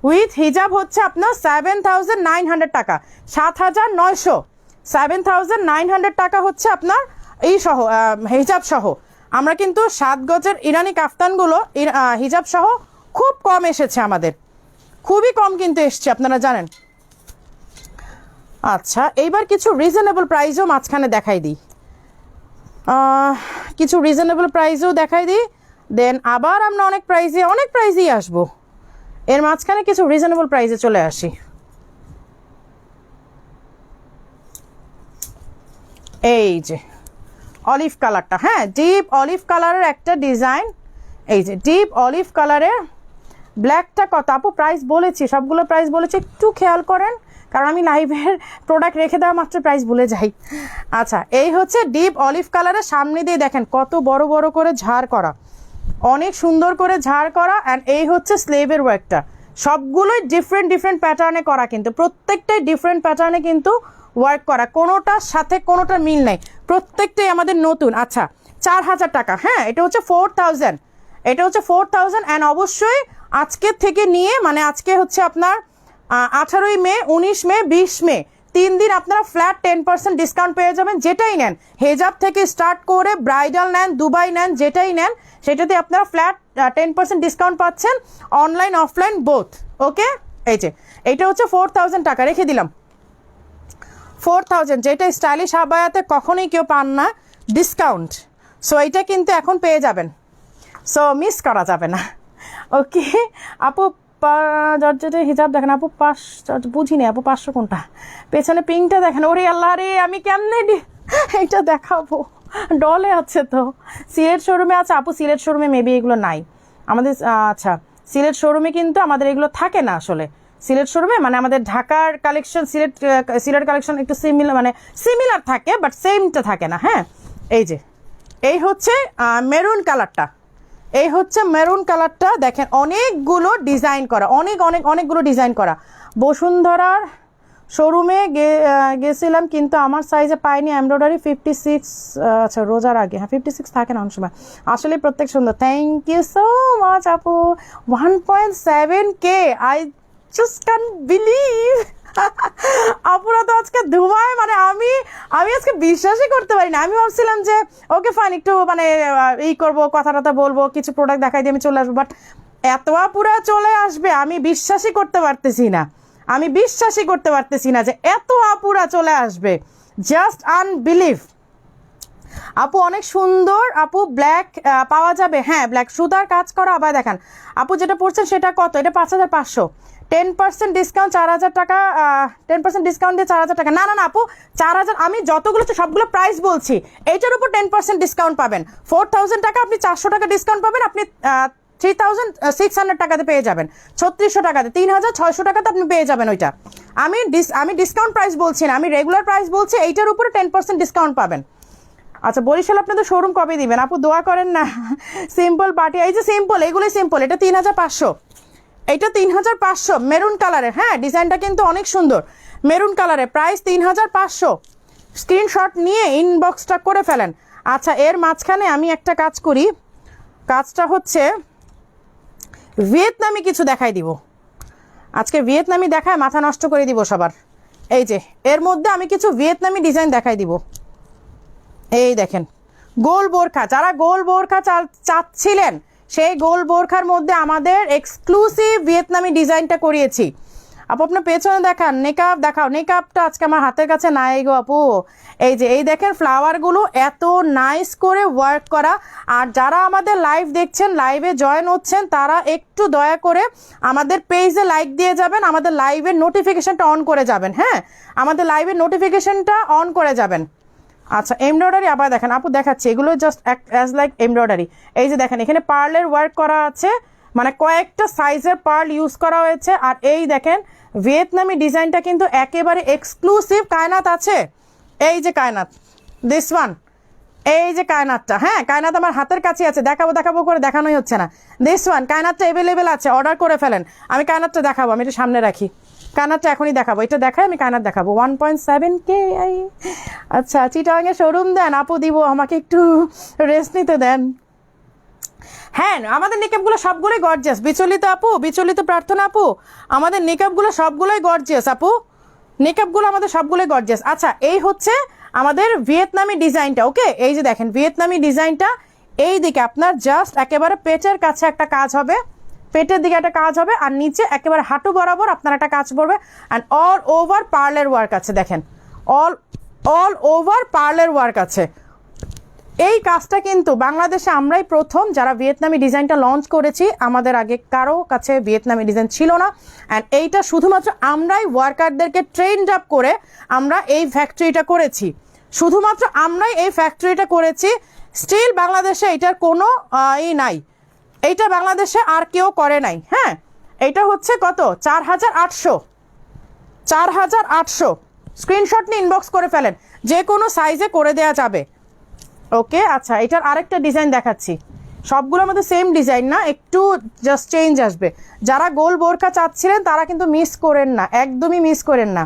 উইথ হিজাব হচ্ছে আপনার 7900 টাকা, 7900, 7900 টাকা হচ্ছে আপনার এই সহ হিজাব সহ। আমরা কিন্তু 7 গজের ইরানি কাফতানগুলো হিজাব সহ খুব কম এসেছে, আমাদের খুবই কম কিন্তু এসছে, আপনারা জানেন। আচ্ছা, এইবার কিছু রিজনেবল প্রাইসও মাঝখানে দেখাই দিই, কিছু রিজনেবল প্রাইসও দেখাই দিই, দেন আবার আমরা অনেক প্রাইজেই আসবো, এর মাঝখানে কিছু রিজনেবল প্রাইসে চলে আসি। এই যে অলিভ কালারটা, হ্যাঁ ডিপ অলিভ কালারের একটা ডিজাইন, এই যে ডিপ অলিভ কালারের ব্ল্যাকটা কত আপু? প্রাইস বলেছি, সবগুলো প্রাইস বলেছি, একটু খেয়াল করেন, কারণ আমি লাইভের প্রোডাক্ট রেখে দেওয়া মাত্র প্রাইস ভুলে যাই। আচ্ছা, এই হচ্ছে ডিপ অলিভ কালারের, সামনে দিয়ে দেখেন কত বড় বড় করে ঝাড় করা, অনেক সুন্দর করে ঝাড় করা, অ্যান্ড এই হচ্ছে স্লেভের ওয়ার্কটা, সবগুলোই ডিফারেন্ট প্যাটার্নে করা, কিন্তু প্রত্যেকটাই ডিফারেন্ট প্যাটার্নে কিন্তু ওয়ার্ক করা, কোনোটার সাথে কোনোটার মিল নেই, প্রত্যেকটাই আমাদের নতুন। আচ্ছা, 4000 টাকা, হ্যাঁ এটা হচ্ছে 4000, এটা হচ্ছে 4000, অ্যান্ড অবশ্যই আজকের থেকে নিয়ে, মানে আজকে হচ্ছে আপনার 18ই মে, 19 মে, 20 মে, 3 দিন আপনারা ফ্ল্যাট 10% ডিসকাউন্ট পেয়ে যাবেন। যেটাই নেন, হেজাব থেকে স্টার্ট করে ব্রাইডাল নেন, দুবাই নেন, যেটাই নেন সেটাতে আপনারা ফ্ল্যাট 10% ডিসকাউন্ট পাচ্ছেন, অনলাইন অফলাইন বোথ। ওকে, এই যে এইটা হচ্ছে 4000 টাকা, রেখে দিলাম 4000, যেটা স্টাইলিশ আবায়াতে কখনোই কেউ পান না ডিসকাউন্ট। সো এইটা কিন্তু এখন পেয়ে যাবেন, সো মিস করা যাবে না। ওকে আপু, জর্জেটের হিজাব দেখেন আপু, বুঝিনি আপু 500 কোনটা, পেছনে পিঙ্কটা দেখেন, ওরে আল্লাহ রে, আমি কেমনে এইটা দেখাবো, ডলে আছে তো, সিলেট শোরুমে আছে আপু, সিলেট শোরুমে মেবি এগুলো নাই আমাদের। আচ্ছা, সিলেট শোরুমে কিন্তু আমাদের এগুলো থাকে না আসলে, সিলেট শোরুমে মানে আমাদের ঢাকার কালেকশন, সিলেট কালেকশন একটু সিমিলার থাকে, বাট সেমটা থাকে না। হ্যাঁ, এই যে এই হচ্ছে মেরুন কালারটা, এই হচ্ছে মেরুন কালারটা, দেখেন অনেকগুলো ডিজাইন করা, অনেকগুলো ডিজাইন করা। বসুন্ধরার শোরুমে গেছিলাম কিন্তু আমার সাইজে পাইনি এমব্রয়ডারি 56, আচ্ছা রোজার আগে, হ্যাঁ 56 থাকে না অনেক সময়। আসলে প্রত্যেক সুন্দর, থ্যাংক ইউ সো মাচ আপু। 1.7K, I just can believe. আপুরা তো আজকে ধুমায়, মানে আমি আজকে বিশ্বাসই করতে পারি না। আমি ভাবছিলাম যে ওকে ফাইন, একটু মানে করবো, কথা টথা বলবো, কিছু প্রোডাক্ট দেখাই দিয়ে আমি চলে আসবো, বাট এত আপুরা চলে আসবে আমি বিশ্বাসই করতে পারতেছি না যে এত আপুরা চলে আসবে, জাস্ট আনবিলিভ। আপু অনেক সুন্দর আপু, ব্ল্যাক পাওয়া যাবে? হ্যাঁ, ব্ল্যাক সুতার কাজ করা। আবার দেখেন আপু যেটা পড়ছেন সেটা কত, এটা 5500, 10% ডিসকাউন্ট 4000 টাকা, 10% ডিসকাউন্ট দিয়ে 4000 টাকা। না আপু 4000, আমি যতগুলো সবগুলো প্রাইস বলছি, এইটার উপর 10% ডিসকাউন্ট পাবেন। 4000 টাকা আপনি 400 টাকা ডিসকাউন্ট পাবেন, আপনি 3600 টাকাতে পেয়ে যাবেন, 3600 টাকাতে, 3600 টাকাতে আপনি পেয়ে যাবেন ওইটা। আমি ডিসকাউন্ট প্রাইস বলছি না, আমি রেগুলার প্রাইস বলছি, এইটার উপরে 10% ডিসকাউন্ট পাবেন। আচ্ছা বরিশাল আপনাদের শোরুম কবে দিবেন আপু, দোয়া করেন না। সিম্পল পার্টি, এই যে সিম্পল, এগুলোই সিম্পল। এটা 3500, এটা 3500 মেরুন কালারের। হ্যাঁ, ডিজাইনটা কিন্তু অনেক সুন্দর, মেরুন কালারের, প্রাইস 3500। স্ক্রিনশট নিয়ে ইনবক্সটা করে ফেলেন। আচ্ছা এর মাঝখানে আমি একটা কাজ করি, কাজটা হচ্ছে ভিয়েতনামি কিছু দেখাই দিব আজকে, ভিয়েতনামি দেখায় মাথা নষ্ট করে দিব সবার। এই যে এর মধ্যে আমি কিছু ভিয়েতনামি ডিজাইন দেখাই দিব। এই দেখেন গোল বোরখা, যারা গোল বোরখা চাচ্ছিলেন, সেই গোল বোরখার মধ্যে আমাদের এক্সক্লুসিভ ভিয়েতনামি ডিজাইনটা করিয়েছি। আপু আপনার পেছনে দেখান, নেকআপ দেখাও। নেকআপটা আজকে আমার হাতের কাছে নাই গো আপু। এই যে এই দেখেন ফ্লাওয়ারগুলো এত নাইস করে ওয়ার্ক করা। আর যারা আমাদের লাইভ দেখছেন, লাইভে জয়েন হচ্ছেন, তারা একটু দয়া করে আমাদের পেজে লাইক দিয়ে যাবেন, আমাদের লাইভের নোটিফিকেশনটা অন করে যাবেন। হ্যাঁ, আমাদের লাইভের নোটিফিকেশনটা অন করে যাবেন। আচ্ছা এমব্রয়ডারি আবার দেখেন আপু, দেখাচ্ছি, এগুলো জাস্ট অ্যাজ লাইক এমব্রয়ডারি। এই যে দেখেন এখানে পার্লের ওয়ার্ক করা আছে, মানে কয়েকটা সাইজের পার্ল ইউজ করা হয়েছে। আর এই দেখেন ভিয়েতনামি ডিজাইনটা কিন্তু একেবারে এক্সক্লুসিভ। কায়নাত আছে, এই যে কায়নাত, দিস ওয়ান, এই যে কায়নাতটা। হ্যাঁ, কায়নাত আমার হাতের কাছে আছে, দেখাবো করে দেখানোই হচ্ছে না। দিস ওয়ান কায়নাতটা অ্যাভেলেবেল আছে, অর্ডার করে ফেলেন। আমি কায়নাতটা দেখাবো, আমি এটা সামনে রাখি, কায়নাতটা এখনই দেখাবো, এটা দেখাই আমি কায়নাত দেখাবো। 1.7K। আচ্ছা চিটাগাঙে শোরুম দেন আপু, দিব, আমাকে একটু রেস্ট নিতে দেন। হ্যাঁ, আমাদের নিকাপগুলো সবগুলোই গর্জিয়াস। বিচলিত আপু, বিচলিত প্রার্থনা আপু, আমাদের নিকাপগুলো সবগুলোই গর্জিয়াস আপু, নিকাপগুলো আমাদের সবগুলোই গর্জিয়াস। আচ্ছা এই হচ্ছে আমাদের ভিয়েতনামি ডিজাইনটা। ওকে, এই যে দেখেন ভিয়েতনামি ডিজাইনটা, এই দিকে আপনার জাস্ট একেবারে পেটের কাছে একটা কাজ হবে, পেটের দিকে একটা কাজ হবে, আর নিচে একেবারে হাঁটু বরাবর আপনার একটা কাজ পড়বে। অ্যান্ড অল ওভার পার্লের ওয়ার্ক আছে, দেখেন অল ওভার পার্লের ওয়ার্ক আছে। এই কাজটা কিন্তু বাংলাদেশে আমরাই প্রথম যারা ভিয়েতনামি ডিজাইনটা লঞ্চ করেছি, আমাদের আগে কারো কাছে ভিয়েতনামি ডিজাইন ছিল না। অ্যান্ড এইটা শুধুমাত্র আমরাই ওয়ার্কারদেরকে ট্রেন্ড আপ করে আমরা এই ফ্যাক্টরিটা করেছি, শুধুমাত্র আমরাই এই ফ্যাক্টরিটা করেছি। স্টিল বাংলাদেশে এটার কোনো নাই, এইটা বাংলাদেশে আর কেউ করে নাই। হ্যাঁ, এটা হচ্ছে কত, 4800। স্ক্রিনশট নিয়ে ইনবক্স করে ফেলেন, যে কোনো সাইজে করে দেওয়া যাবে। ওকে, আচ্ছা এটার আরেকটা ডিজাইন দেখাচ্ছি, সবগুলো আমাদের সেম ডিজাইন না, একটু জাস্ট চেঞ্জ আসবে। যারা গোল বোরকা চাচ্ছিলেন তারা কিন্তু মিস করেন না, একদমই মিস করেন না।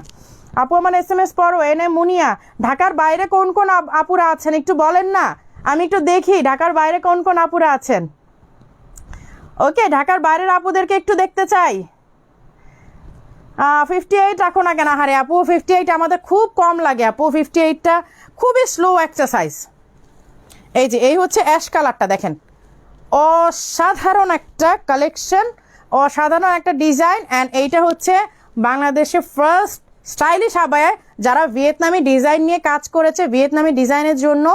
আপু আমার SMS পড়ো, এনএম মুনিয়া। ঢাকার বাইরে কোন কোন আপুরা আছেন একটু বলেন না, আমি একটু দেখি ঢাকার বাইরে কোন কোন আপুরা আছেন। ওকে, ঢাকার বাইরের আপুদেরকে একটু দেখতে চাই। 58 রাখো না কেন? হারে আপু 58 আমাদের খুব কম লাগে আপু, 58টা খুবই স্লো একটা সাইজ। এই যে এই হচ্ছে অ্যাশ কালারটা, দেখেন অসাধারণ একটা কালেকশন, অসাধারণ একটা ডিজাইন। অ্যান্ড এইটা হচ্ছে বাংলাদেশে ফার্স্ট স্টাইলিশ আবায়া যারা ভিয়েতনামি ডিজাইন নিয়ে কাজ করেছে। ভিয়েতনামি ডিজাইনের জন্য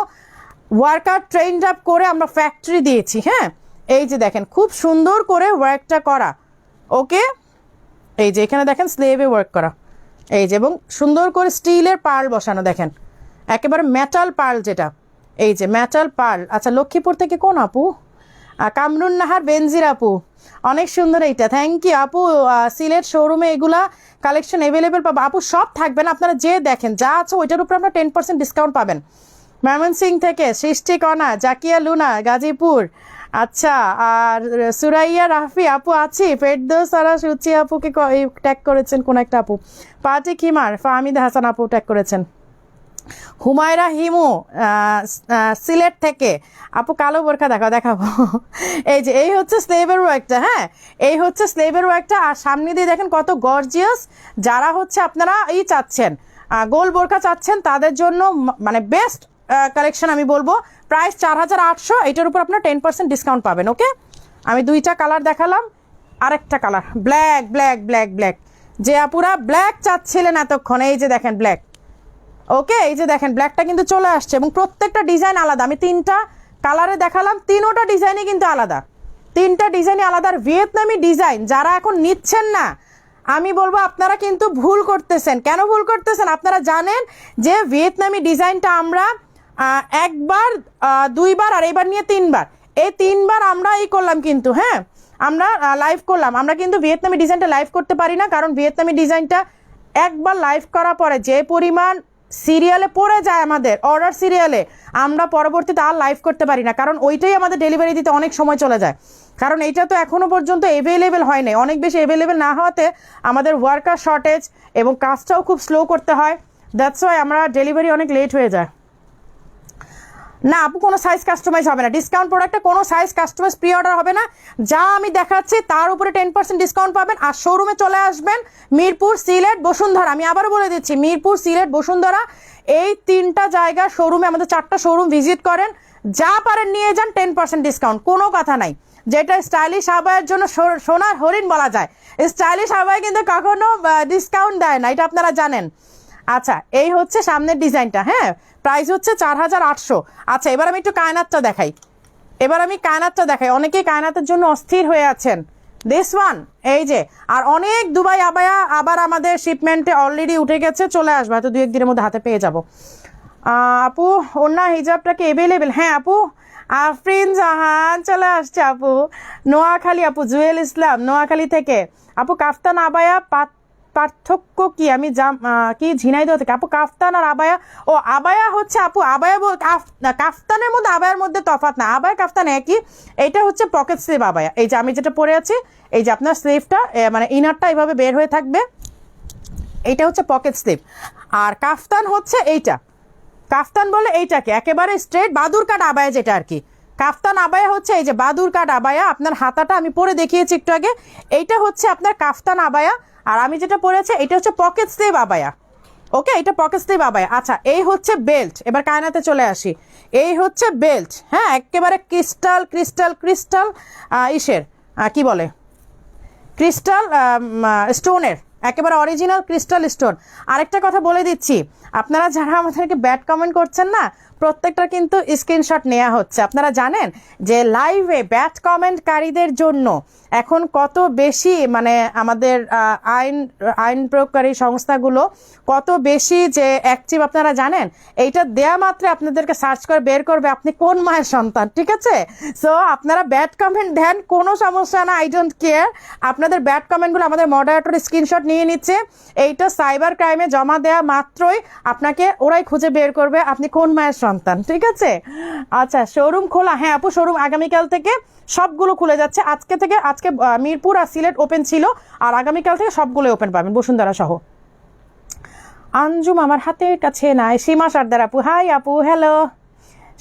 ওয়ার্কার ট্রেন্ড আপ করে আমরা ফ্যাক্টরি দিয়েছি। হ্যাঁ, এই যে দেখেন খুব সুন্দর করে ওয়ার্কটা করা। ওকে, এই যে এখানে দেখেন স্লেভে ওয়ার্ক করা, এই যে, এবং সুন্দর করে স্টিলের পার্ল বসানো, দেখেন একেবারে মেটাল পার্ল, যেটা এই যে মেটাল পার্ল। আচ্ছা লক্ষ্মীপুর থেকে কোন আপু? কামরুন নাহার বেনজির আপু, অনেক সুন্দর এইটা, থ্যাংক ইউ আপু। সিলেট শোরুমে এগুলা কালেকশন অ্যাভেলেবেল পাবো আপু, সব থাকবে না, আপনারা যে দেখেন যা আছে ওইটার উপর আপনারা 10% ডিসকাউন্ট পাবেন। ময়মনসিং থেকে সৃষ্টি কণা, জাকিয়া লুনা, গাজীপুর, আচ্ছা, আর সুরাইয়া রাফি আপু আছি, ফেরদৌস সারা সুচি আপুকে ট্যাগ করেছেন কোন একটা আপু, পার্টি খিমার ফাহমিদ হাসান আপু ট্যাগ করেছেন, হুমায়রা হিমু সিলেট থেকে আপু কালো বোরখা দেখাবো। এই যে এই হচ্ছে স্লেভের ওয়ার্কটা, হ্যাঁ এই হচ্ছে স্লেভের ওয়ার্কটা, আর সামনে দিয়ে দেখেন কত গর্জিয়াস। যারা হচ্ছে আপনারা চাচ্ছেন গোল বোরখা চাচ্ছেন তাদের জন্য মানে বেস্ট কালেকশন আমি বলবো। প্রাইস 4800, এটার উপর আপনার 10% ডিসকাউন্ট পাবেন। ওকে, আমি দুইটা কালার দেখালাম, আরেকটা colour black black black black, যে আপুরা ব্ল্যাক চাচ্ছিলেন এতক্ষণ, এই যে দেখেন ব্ল্যাক। ওকে, এই যে দেখেন ব্ল্যাকটা কিন্তু চলে আসছে এবং প্রত্যেকটা ডিজাইন আলাদা। আমি 3টা কালারে দেখালাম, 3টা ডিজাইনই কিন্তু আলাদা, 3টা ডিজাইনই আলাদা। ভিয়েতনামি ডিজাইন যারা এখন নিচ্ছেন না, আমি বলবো আপনারা কিন্তু ভুল করতেছেন। কেন ভুল করতেছেন? আপনারা জানেন যে ভিয়েতনামি ডিজাইনটা আমরা একবার, দুইবার, আর এবার নিয়ে 3বার, এই 3বার আমরা করলাম কিন্তু, হ্যাঁ আমরা লাইভ করলাম। আমরা কিন্তু ভিয়েতনামি ডিজাইনটা লাইভ করতে পারি না, কারণ ভিয়েতনামি ডিজাইনটা একবার লাইভ করার পরে যে পরিমাণ সিরিয়ালে পড়ে যায়, আমাদের অর্ডার সিরিয়ালে, আমরা পরবর্তীতে আর লাইভ করতে পারি না, কারণ ওইটাই আমাদের ডেলিভারি দিতে অনেক সময় চলে যায়। কারণ এইটা তো এখনও পর্যন্ত অ্যাভেলেবেল হয় নাই, অনেক বেশি অ্যাভেলেবেল না হওয়াতে আমাদের ওয়ার্কার শর্টেজ এবং কাজটাও খুব স্লো করতে হয়, দ্যাটস ওয়াই আমরা ডেলিভারি অনেক লেট হয়ে যায়। না আপু, কোনো সাইজ কাস্টমাইজ হবে না, ডিসকাউন্ট প্রোডাক্টে কোনো সাইজ কাস্টমাইজ প্রি অর্ডার হবে না। যা আমি দেখাচ্ছি তার উপরে 10% ডিসকাউন্ট পাবেন। আর শোরুমে চলে আসবেন মিরপুর, সিলেট, বসুন্ধরা। আমি আবারও বলে দিচ্ছি, মিরপুর, সিলেট, বসুন্ধরা, এই 3টা জায়গা শোরুমে, আমাদের 4টা শোরুম ভিজিট করেন, যা পারেন নিয়ে যান, 10% ডিসকাউন্ট, কোনো কথা নাই। যেটা স্টাইলিশ আবায়ের জন্য সোনার হরিণ বলা যায়, স্টাইলিশ আবায় কিন্তু কখনো ডিসকাউন্ট দেয় না, এটা আপনারা জানেন। আচ্ছা, এই হচ্ছে সামনের ডিজাইনটা, হ্যাঁ প্রাইস হচ্ছে 4800। আচ্ছা, এবার আমি একটু কায়নাতটা দেখাই, অনেকেই কায়নাতের জন্য অস্থির হয়ে আছেন। দিস ওয়ান, এই যে, আর অনেক দুবাই আবায়া আবার আমাদের শিপমেন্টে অলরেডি উঠে গেছে, চলে আসবে হয়তো 2-1 দিনের মধ্যে হাতে পেয়ে যাব। আপু ওনা হিজাবটা কি অ্যাভেলেবেল? হ্যাঁ আপু, আফরিন জাহান চলে আসছে আপু, নোয়াখালী আপু, জুয়েল ইসলাম নোয়াখালী থেকে। আপু কাফতান আবায়া পার্থক্য কি? আমি কি ঝিনাইদহ থেকে। আপু কাফতান আর আবায়া, ও আবায়া হচ্ছে আপু, আবায়া কাফতানের মধ্যে আবায়ার মধ্যে তফাৎ না, আবায়া কাফতান একই। এইটা হচ্ছে পকেট স্লিভ আবায়া, এই যে আমি যেটা পরে আছি, এই যে আপনার স্লিভটা মানে ইনারটা এইভাবে বের হয়ে থাকবে, এইটা হচ্ছে পকেট স্লিভ। আর কাফতান হচ্ছে এইটা, কাফতান বলে এইটাকে একেবারে স্ট্রেট বাদুর কাট আবায়া, যেটা আর কি কাফতান আবায়া হচ্ছে এই যে বাদুর কাট আবায়া। আপনার হাতাটা আমি পরে দেখিয়েছি একটু আগে, এইটা হচ্ছে আপনার কাফতান আবায়া। আর আমি যেটা পরেছি এটা হচ্ছে পকেট স্লিভ আবায়া। ওকে, এটা পকেট স্লিভ আবায়া। আচ্ছা, এই হচ্ছে বেল্ট, এবার কায়নাতে চলে আসি। এই হচ্ছে বেল্ট, হ্যাঁ একেবারে ক্রিস্টাল ক্রিস্টাল ক্রিস্টাল ইসের কি বলে, ক্রিস্টাল স্টোনের, একেবারে অরিজিনাল ক্রিস্টাল স্টোন। আরেকটা কথা বলে দিচ্ছি, আপনারা যারা আমাদেরকে ব্যাড কমেন্ট করছেন না, প্রত্যেকটা কিন্তু স্ক্রিনশট নেওয়া হচ্ছে। আপনারা জানেন যে লাইভে ব্যাড কমেন্টকারীদের জন্য এখন কত বেশি মানে আমাদের আইন প্রয়োগকারী সংস্থাগুলো কত বেশি যে অ্যাক্টিভ, আপনারা জানেন। এইটা দেয়া মাত্র আপনাদেরকে সার্চ করে বের করবে আপনি কোন মায়ের সন্তান, ঠিক আছে? সো আপনারা ব্যাড কমেন্ট দেন, কোনো সমস্যা না, আই ডোন্ট কেয়ার। আপনাদের ব্যাড কমেন্টগুলো আমাদের মডারেটর স্ক্রিনশট নিয়ে নিচ্ছে, এইটা সাইবার ক্রাইমে জমা দেওয়া মাত্রই আপনাকে ওরাই খুঁজে বের করবে আপনি কোন মায়ের সন্তান, ঠিক আছে? আচ্ছা, শোরুম খোলা? হ্যাঁ আপু, শোরুম আগামীকাল থেকে সবগুলো খুলে যাচ্ছে। আজকে মিরপুর আর সিলেট ওপেন ছিল, আর আগামীকাল থেকে সবগুলো ওপেন পাবেন, বসুন্ধরা সহ। আঞ্জুম আমার হাতের কাছে নাই, সীমা সর্দার আপু, হাই আপু, হ্যালো।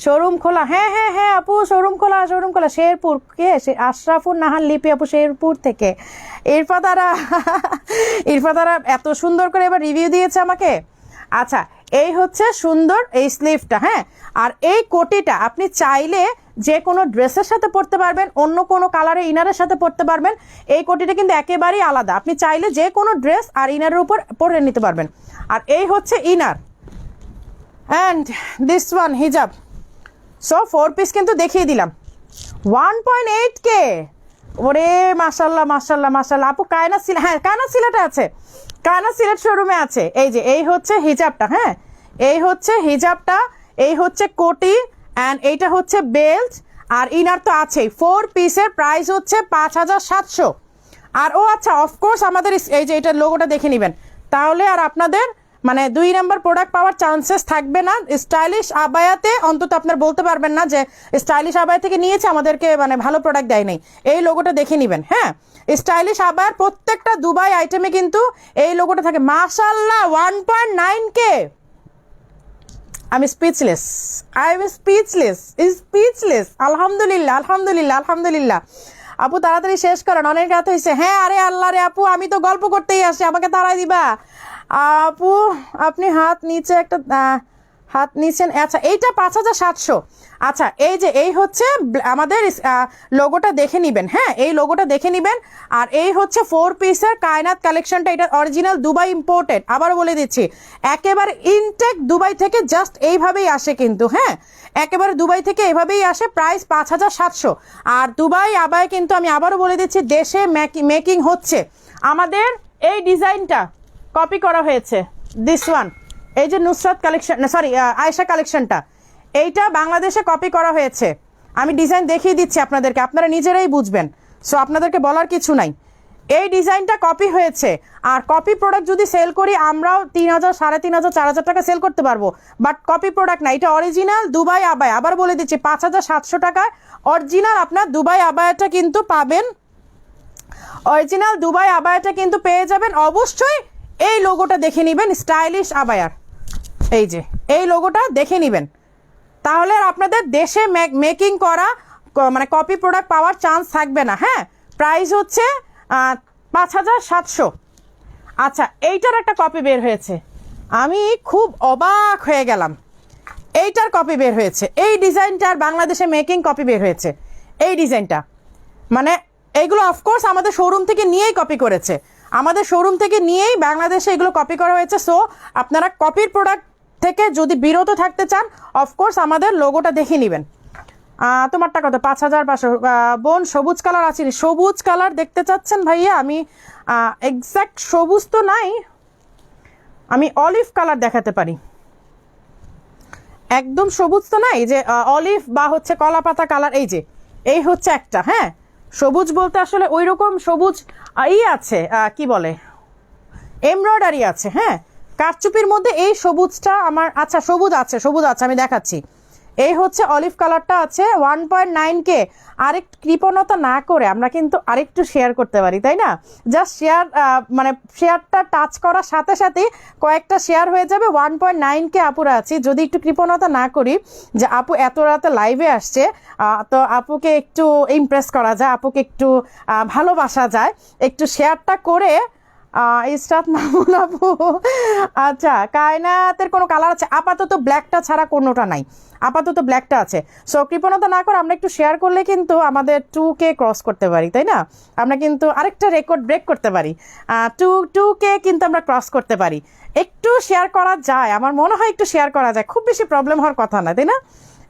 শোরুম খোলা? হ্যাঁ হ্যাঁ হ্যাঁ আপু, শোরুম খোলা, শোরুম খোলা। শেরপুর, কে? আশরাফুর নাহার লিপি আপু, শেরপুর থেকে। ইরফাদারা এত সুন্দর করে এবার রিভিউ দিয়েছে আমাকে। আচ্ছা, এই হচ্ছে সুন্দর এই স্লিভটা, হ্যাঁ। আর এই কোটিটা আপনি চাইলে যে কোনো ড্রেসের সাথে পরতে পারবেন, অন্য কোনো কালারের ইনারের সাথে পরতে পারবেন। এই কোটিটা কিন্তু একেবারেই আলাদা, আপনি চাইলে যে কোনো ড্রেস আর ইনারের উপর পরে নিতে পারবেন। আর এই হচ্ছে ইনার, অ্যান্ড দিস ওয়ান হিজাব। সো 4 পিস কিন্তু দেখিয়ে দিলাম, 1.8K। ওরে মাশাল্লাহ মাশাল্লাহ মাশাল্লাহ। আপু কায়না সিলেট, হ্যাঁ কায়না সিলেটে আছে, কায়না সিলেট শোরুমে আছে। এই যে এই হচ্ছে হিজাবটা, হ্যাঁ এই হচ্ছে হিজাবটা, এই হচ্ছে কোটি, অ্যান্ড এইটা হচ্ছে বেল্ট, আর ইনার তো আছেই। 4 পিসের প্রাইস হচ্ছে 5700। আর ও আচ্ছা, অফকোর্স আমাদের এই যে এটার লোগোটা দেখে নেবেন, তাহলে আর আপনাদের মানে 2 নাম্বার প্রোডাক্ট পাওয়ার চান্সেস থাকবে না। স্টাইলিশ আবায়াতে অন্তত আপনার বলতে পারবেন না যে স্টাইলিশ আবায়া থেকে নিয়েছে আমাদেরকে মানে ভালো প্রোডাক্ট দেয় নাই, এই লোগোটা দেখে নেবেন। হ্যাঁ, স্টাইলিশ আবায়ার প্রত্যেকটা দুবাই আইটেমে কিন্তু এই লোগোটা থাকে। মাশাআল্লাহ 1.9K, আমি স্পিচলেস, স্পিচলেস। আলহামদুলিল্লাহ, আলহামদুলিল্লাহ, আলহামদুলিল্লাহ। আপু তাড়াতাড়ি শেষ করেন, অনেক রাত হয়েছে। হ্যাঁ, আরে আল্লাহ রে আপু, আমি তো গল্প করতেই আসি, আমাকে তাড়াই দিবা। আপু আপনি হাত নিচেন। আচ্ছা, এইটা 5700। আচ্ছা, এই যে এই হচ্ছে আমাদের লোগোটা দেখে নিবেন। হ্যাঁ, এই লোগোটা দেখে নিবেন। আর এই হচ্ছে 4 পিসের কায়নাত কালেকশনটা, এটা অরিজিনাল দুবাই ইম্পোর্টেড। আবার বলে দিচ্ছি, একেবারে ইনটেক দুবাই থেকে জাস্ট এইভাবেই আসে কিন্তু। হ্যাঁ, একেবারে দুবাই থেকে এভাবেই আসে। প্রাইস 5700। আর দুবাই আবায় কিন্তু আমি আবারও বলে দিচ্ছি, দেশে মেকিং হচ্ছে। আমাদের এই ডিজাইনটা কপি করা হয়েছে, দিস ওয়ান, এই যে নুসরাত কালেকশন, সরি আয়েশা কালেকশনটা, এইটা বাংলাদেশে কপি করা হয়েছে। আমি ডিজাইন দেখিয়ে দিচ্ছি আপনাদেরকে, আপনারা নিজেরাই বুঝবেন, সো আপনাদেরকে বলার কিছু নাই। এই ডিজাইনটা কপি হয়েছে। আর কপি প্রোডাক্ট যদি সেল করি আমরাও 3000, 3500, 4000 টাকা সেল করতে পারবো, বাট কপি প্রোডাক্ট না, এটা অরিজিনাল দুবাই আবায়া। আবার বলে দিচ্ছি, 5700 টাকায় অরিজিনাল আপনার দুবাই আবায়াটা কিন্তু পাবেন। অরিজিনাল দুবাই আবায়াটা কিন্তু পেয়ে যাবেন। অবশ্যই এই লোগোটা দেখে নেবেন, স্টাইলিশ আবায়ার, এই যে এই লোগোটা দেখে নেবেন, তাহলে আর আপনাদের দেশে মেকিং করা মানে কপি প্রোডাক্ট পাওয়ার চান্স থাকবে না। হ্যাঁ, প্রাইস হচ্ছে 5700। আচ্ছা, এইটার একটা কপি বের হয়েছে, আমি খুব অবাক হয়ে গেলাম। এইটার কপি বের হয়েছে, এই ডিজাইনটার বাংলাদেশে মেকিং কপি বের হয়েছে। এই ডিজাইনটা মানে এইগুলো অফকোর্স আমাদের শোরুম থেকে নিয়েই কপি করেছে, আমাদের শোরুম থেকে নিয়েই বাংলাদেশে এগুলো কপি করা হয়েছে। সো আপনারা কপির প্রোডাক্ট থেকে যদি বিরত থাকতে চান, অফকোর্স আমাদের লোগোটা দেখে নেবেন। তোমারটা কত? 5500। বোন সবুজ কালার আছে, সবুজ কালার দেখতে চাচ্ছেন ভাইয়া? আমি এক্স্যাক্ট সবুজ তো নাই, আমি অলিভ কালার দেখাতে পারি। একদম সবুজ তো নাই, যে অলিভ বা হচ্ছে কলা পাতা কালার, এই যে এই হচ্ছে একটা। হ্যাঁ, সবুজ বলতে আসলে ওই রকম সবুজ আছে, কি বলে, এমব্রয়ডারি আছে। হ্যাঁ, কারচুপির মধ্যে এই সবুজটা আমার, আচ্ছা সবুজ আছে, আমি দেখাচ্ছি। এই হচ্ছে অলিভ কালারটা আছে, 1.9K। আরেকটু কৃপণতা না করে আমরা কিন্তু আরেকটু শেয়ার করতে পারি, তাই না? জাস্ট শেয়ার, মানে শেয়ারটা টাচ করার সাথে সাথে কয়েকটা শেয়ার হয়ে যাবে। 1.9K আপুরা আছি, যদি একটু কৃপণতা না করি যে আপু এত রাতে লাইভে আসছে, তো আপুকে একটু ইমপ্রেস করা যায়, আপুকে একটু ভালোবাসা যায়, একটু শেয়ারটা করে ইসরাত মামুন আপু। আচ্ছা, কায়নাতের কোনো কালার আছে? আপাতত ব্ল্যাকটা ছাড়া কোনোটা নাই, আপাতত ব্ল্যাকটা আছে। সো কৃপণতা না করে আমরা একটু শেয়ার করলে কিন্তু আমাদের 2K ক্রস করতে পারি, তাই না? আমরা কিন্তু আরেকটা রেকর্ড ব্রেক করতে পারি, 2K কিন্তু আমরা ক্রস করতে পারি। একটু শেয়ার করা যায়, আমার মনে হয় একটু শেয়ার করা যায়, খুব বেশি প্রবলেম হওয়ার কথা না, তাই না?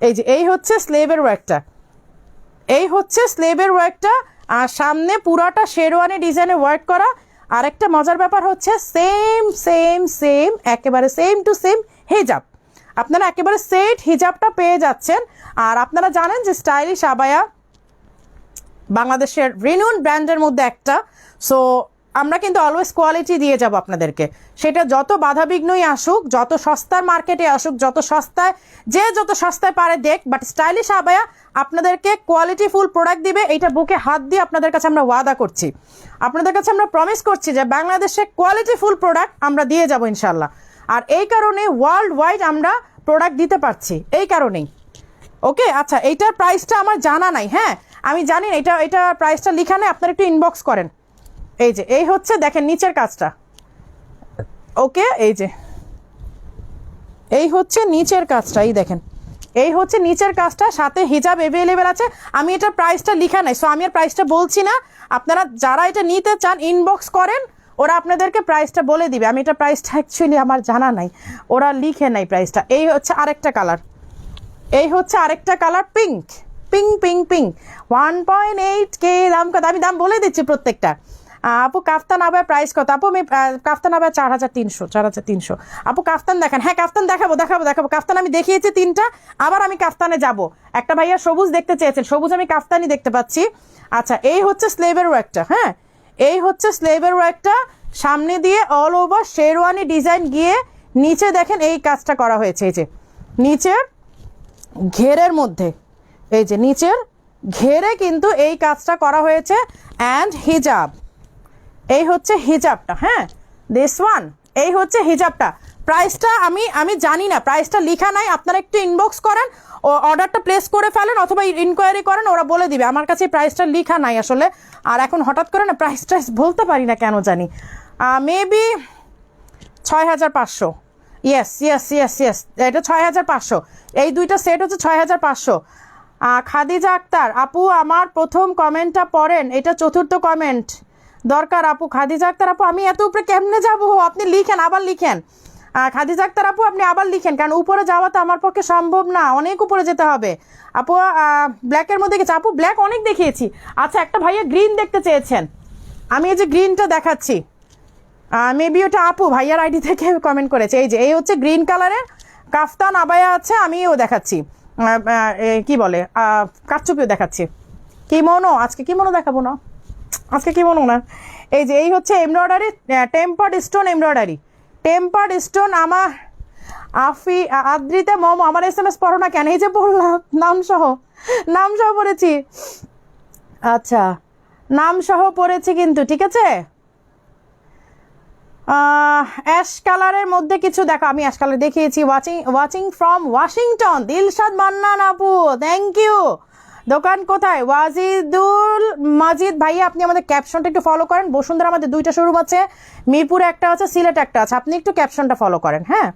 এই যে এই হচ্ছে স্লেভের ওয়ার্কটা, এই হচ্ছে স্লেভের ওয়ার্কটা, আর সামনে পুরাটা শেরওয়ানি ডিজাইনে ওয়ার্ক করা। আরেকটা মজার ব্যাপার হচ্ছে সেম একেবারে সেম টু সেম হিজাব, আপনারা একেবারে সেট হিজাবটা পেয়ে যাচ্ছেন। আর আপনারা জানেন যে স্টাইলিশ আবায়া বাংলাদেশের রিনোন ব্র্যান্ডের মধ্যে একটা। সো আমরা কিন্তু অলওয়েজ কোয়ালিটি দিয়ে যাব আপনাদেরকে, সেটা যত বাধাবিঘ্নই আসুক, যত সস্তার মার্কেটে আসুক, যত সস্তায় পারে দেখ, বাট স্টাইলিশ আবায়া আপনাদেরকে কোয়ালিটি ফুল প্রোডাক্ট দিবে। এইটা বুকে হাত দিয়ে আপনাদের কাছে আমরা ওয়াদা করছি, আপনাদের কাছে আমরা প্রমিস করছি যে বাংলাদেশে কোয়ালিটি ফুল প্রোডাক্ট আমরা দিয়ে যাব ইনশাল্লাহ। আর এই কারণে ওয়ার্ল্ড ওয়াইড আমরা প্রোডাক্ট দিতে পারছি, এই কারণেই। ওকে, আচ্ছা, এইটার প্রাইসটা আমার জানা নাই। হ্যাঁ, আমি জানি এটা প্রাইসটা লিখা নেই, আপনারা একটু ইনবক্স করেন। এই যে এই হচ্ছে, দেখেন নিচের কাজটা। ওকে, এই যে এই হচ্ছে নিচের কাজটা, এই দেখেন এই হচ্ছে নিচের কাজটা, সাথে হিজাব অ্যাভেলেবেল আছে। আমি এটার প্রাইসটা লিখা নাই, সো আমি আর প্রাইসটা বলছি না। আপনারা যারা এটা নিতে চান ইনবক্স করেন, ওরা আপনাদেরকে প্রাইসটা বলে দিবে। আমি এটা প্রাইসটা অ্যাকচুয়ালি আমার জানা নাই, ওরা লিখে নাই প্রাইসটা। এই হচ্ছে আরেকটা কালার, এই হচ্ছে আরেকটা কালার, পিঙ্ক 1.8K দাম কত? আমি দাম বলে দিচ্ছি প্রত্যেকটা। আপু কাফতান আবার প্রাইস কত? আপু আমি কাফতান আবার 4300। আপু কাফতান দেখান। হ্যাঁ, কাফতান দেখাবো। কাফতান আমি দেখিয়েছি 3টা, আবার আমি কাফতানে যাব। একটা ভাইয়া সবুজ দেখতে চেয়েছেন, সবুজ আমি কাফতানই দেখতে পাচ্ছি। আচ্ছা, এই হচ্ছে স্লেভের ওয়ার্কটা। হ্যাঁ, এই হচ্ছে স্লেভের ওয়ার্কটা, সামনে দিয়ে অল ওভার শেরওয়ানি ডিজাইন গিয়ে নিচে দেখেন এই কাজটা করা হয়েছে, এই যে নিচের ঘেরের মধ্যে, এই যে নিচের ঘেরে কিন্তু এই কাজটা করা হয়েছে। অ্যান্ড হিজাব, এই হচ্ছে হিজাবটা, হ্যাঁ দিস ওয়ান, এই হচ্ছে হিজাবটা। প্রাইসটা আমি জানি না, প্রাইসটা লেখা নাই, আপনারা একটু ইনবক্স করেন, ও অর্ডারটা প্লেস করে ফেলেন অথবা ইনকোয়ারি করেন, ওরা বলে দিবে। আমার কাছে প্রাইসটা লেখা নাই আসলে, আর এখন হঠাৎ করে না প্রাইস বলতে পারি না কেন জানি। Maybe 6500, yes yes yes yes, এটা 6500, এই দুইটা সেট হচ্ছে 6500। খাদিজা আক্তার আপু আমার প্রথম কমেন্টটা পড়েন, এটা চতুর্থ কমেন্ট দরকার আপু। খাদিজা আক্তার আপু আমি এত উপরে কেমনে যাবো, আপনি লিখেন, আবার লিখেন। খাদিজা আক্তার আপু আপনি আবার লিখেন, কারণ উপরে যাওয়া তো আমার পক্ষে সম্ভব না, অনেক উপরে যেতে হবে। আপু ব্ল্যাকের মধ্যে গেছে, আপু ব্ল্যাক অনেক দেখিয়েছি। আচ্ছা একটা ভাইয়া গ্রিন দেখতে চেয়েছেন, আমি এই যে গ্রিনটা দেখাচ্ছি, মেবি ওটা আপু ভাইয়ার আইডি থেকে কমেন্ট করেছে। এই যে এই হচ্ছে গ্রিন কালারের কাফতান আবায়া আছে, আমিও দেখাচ্ছি, কি বলে কারচুপিও দেখাচ্ছি। কিমোনো, আজকে কিমোনো দেখাবো না, আজকে কিমোনো না। এই যে এই হচ্ছে embroidery, tempered stone embroidery, tempered stone. আমার আদ্রিতা মোমো আমার SMS পড়ো না কেন, এই যে পড়লাম নাম সহ পড়েছি। আচ্ছা নাম সহ পড়েছি কিন্তু, ঠিক আছে। অ্যাশ কালারের মধ্যে কিছু দেখো, আমি অ্যাশ কালার দেখিয়েছি। Watching from Washington, Dilshad Mannan আপু, থ্যাংক ইউ। দোকান কোথায়? ওয়াজিদুল মাজিদ ভাইয়া, আপনি আমাদের ক্যাপশনটা একটু ফলো করেন। বসুন্ধরা আমাদের 2টা শোরুম আছে, মিরপুরে একটা আছে, সিলেটে একটা আছে, আপনি একটু ক্যাপশনটা ফলো করেন। হ্যাঁ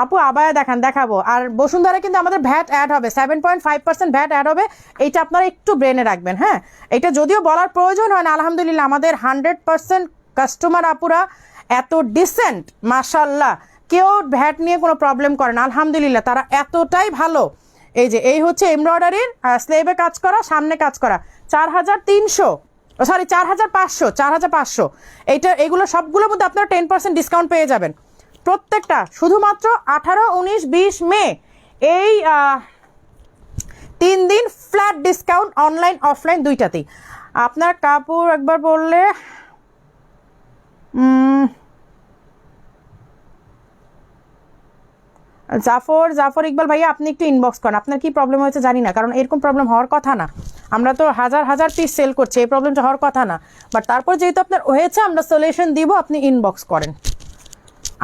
আপু আবায়া দেখাবো। আর বসুন্ধরা কিন্তু আমাদের ভ্যাট অ্যাড হবে, 7.5% ভ্যাট অ্যাড হবে, এইটা আপনারা একটু ব্রেনে রাখবেন। হ্যাঁ এটা যদিও বলার প্রয়োজন হয় না, আলহামদুলিল্লাহ আমাদের 100% কাস্টমার আপুরা এত ডিসেন্ট, মাশাল্লাহ, কেউ ভ্যাট নিয়ে কোনো প্রবলেম করে না, আলহামদুলিল্লাহ তারা এতটাই ভালো। এই যে এই হচ্ছে এমব্রয়ডারির স্লেভে কাজ করা, সামনে কাজ করা, 4300, সরি 4500, এগুলো সবগুলোর মধ্যে আপনারা 10% ডিসকাউন্ট পেয়ে যাবেন প্রত্যেকটা, শুধুমাত্র 18, 19, 20 মে এই 3 দিন ফ্ল্যাট ডিসকাউন্ট, অনলাইন অফলাইন দুইটাতেই। আপনার কাপড় একবার বললে জাফর ইকবাল ভাইয়া আপনি একটু ইনবক্স করেন, আপনার কি প্রবলেম হয়েছে জানি না, কারণ এরকম প্রবলেম হওয়ার কথা না, আমরা তো হাজার পিস সেল করছি, এই প্রবলেমটা হওয়ার কথা না, বাট তারপর যেহেতু আপনার হয়েছে আমরা সলিউশন দিব, আপনি ইনবক্স করেন।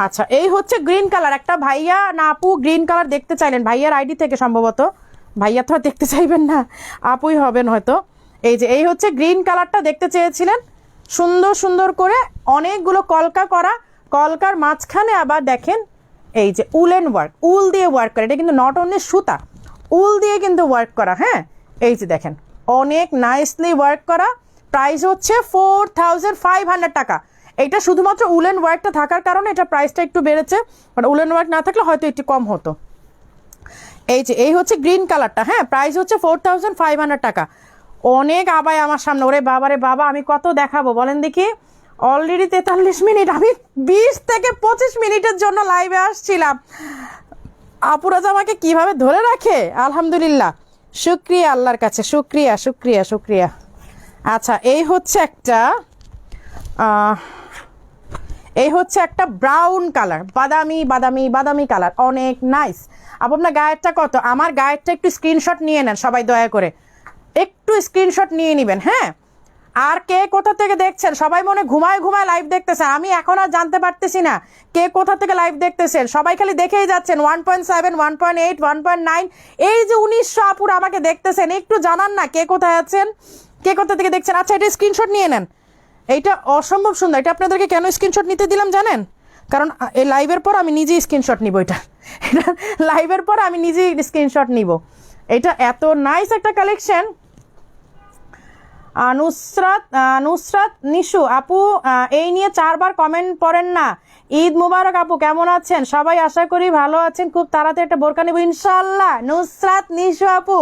আচ্ছা এই হচ্ছে গ্রিন কালার, একটা ভাইয়া না আপু গ্রিন কালার দেখতে চাইলেন, ভাইয়ার আইডি থেকে সম্ভবত, ভাইয়া তো আর দেখতে চাইবেন না, আপুই হবেন হয়তো। এই যে এই হচ্ছে গ্রিন কালারটা দেখতে চেয়েছিলেন, সুন্দর করে অনেকগুলো কলকা করা, কলকার মাঝখানে আবার দেখেন এই যে উলেন ওয়ার্ক, উল দিয়ে ওয়ার্ক করা, এটা কিন্তু নট অনলি সুতা, উল দিয়ে কিন্তু ওয়ার্ক করা। হ্যাঁ এই যে দেখেন অনেক নাইসলি ওয়ার্ক করা, প্রাইস হচ্ছে 4500 টাকা। এটা শুধুমাত্র উলেন ওয়ার্কটা থাকার কারণে এটা প্রাইসটা একটু বেড়েছে, বাট উলেন ওয়ার্ক না থাকলে হয়তো একটু কম হতো। এই যে এই হচ্ছে গ্রিন কালারটা, হ্যাঁ প্রাইস হচ্ছে 4500 টাকা। অনেক আবাই আমার সামনে, ওরে বাবা রে বাবা, আমি কত দেখাবো বলেন দেখি। অলরেডি 43 মিনিট, আমি 20 থেকে 25 মিনিটের জন্য লাইভে আসছিলাম, আপুরা যে আমাকে কিভাবে ধরে রাখে, আলহামদুলিল্লাহ, শুক্রিয়া আল্লাহর কাছে, শুক্রিয়া। আচ্ছা এই হচ্ছে একটা ব্রাউন কালার, বাদামি কালার, অনেক নাইস। আপু আপনার গায়েরটা কত? আমার গায়েরটা একটু স্ক্রিনশট নিয়ে নেন সবাই, দয়া করে একটু স্ক্রিনশট নিয়ে নেবেন। হ্যাঁ আর কে কোথা থেকে দেখছেন, সবাই মনে ঘুমায় লাইভ দেখতেছেন, আমি এখন আর জানতে পারতেছি না কে কোথা থেকে লাইভ দেখতেছেন, সবাই খালি দেখেই যাচ্ছেন 1.7, 1.8, 1.9, এই যে 1900 আপুর আমাকে দেখতেছেন, একটু জানান না কে কোথায় আছেন, কে কোথা থেকে দেখছেন। আচ্ছা এটা স্ক্রিনশট নিয়ে নেন, এইটা অসম্ভব সুন্দর। এটা আপনাদেরকে কেন স্ক্রিনশট নিতে দিলাম জানেন? কারণ এই লাইভের পর আমি নিজেই স্ক্রিনশট নিব, এটা লাইভের পর আমি নিজেই স্ক্রিনশট নিব। এটা এত নাইস একটা কালেকশন। নুসরাত নিশু আপু এই নিয়ে 4 বার কমেন্ট পড়েন না। ঈদ মুবারক আপু, কেমন আছেন সবাই? আশা করি ভালো আছেন, খুব তাড়াতাড়ি একটা বোরকা নেব ইনশাল্লাহ। নুসরাত নিশু আপু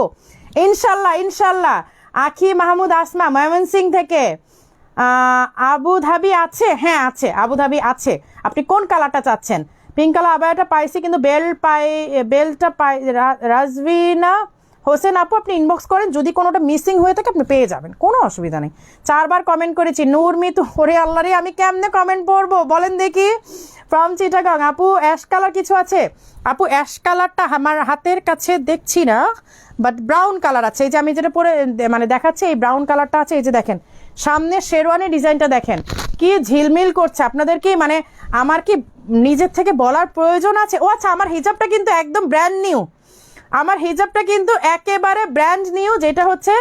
ইনশাল্লাহ। আখি মাহমুদ আসমা ময়মনসিং থেকে, আবুধাবি আছে? হ্যাঁ আছে, আবুধাবি আছে। আপনি কোন কালারটা চাচ্ছেন? পিঙ্ক কালার আবায়াটা পাইছি, কিন্তু বেল্টটা পাই রাজভিনা হোসেন আপু আপনি ইনবক্স করেন, যদি কোনোটা মিসিং হয়ে থাকে আপনি পেয়ে যাবেন, কোনো অসুবিধা নেই। 4 বার কমেন্ট করেছি। নূর মিতু, ওরে আল্লাহ রে, আমি কেমনে কমেন্ট পড়বো বলেন দেখি। ফ্রম চিটাগাং, আপু অ্যাশ কালার কিছু আছে? আপু অ্যাশ কালারটা আমার হাতের কাছে দেখছি না, বাট ব্রাউন কালার আছে। এই যে আমি যেটা পরে মানে দেখাচ্ছি, এই ব্রাউন কালারটা আছে। এই যে দেখেন সামনে শেরওয়ানি ডিজাইনটা দেখেন কি ঝিলমিল করছে। আপনাদের কি মানে আমার কি নিজের থেকে বলার প্রয়োজন আছে? ও আচ্ছা, আমার হিজাবটা কিন্তু একদম ব্র্যান্ড নিউ। আমার হিজাবটা কিন্তু একেবারে ব্র্যান্ড নিউ, যেটা হচ্ছে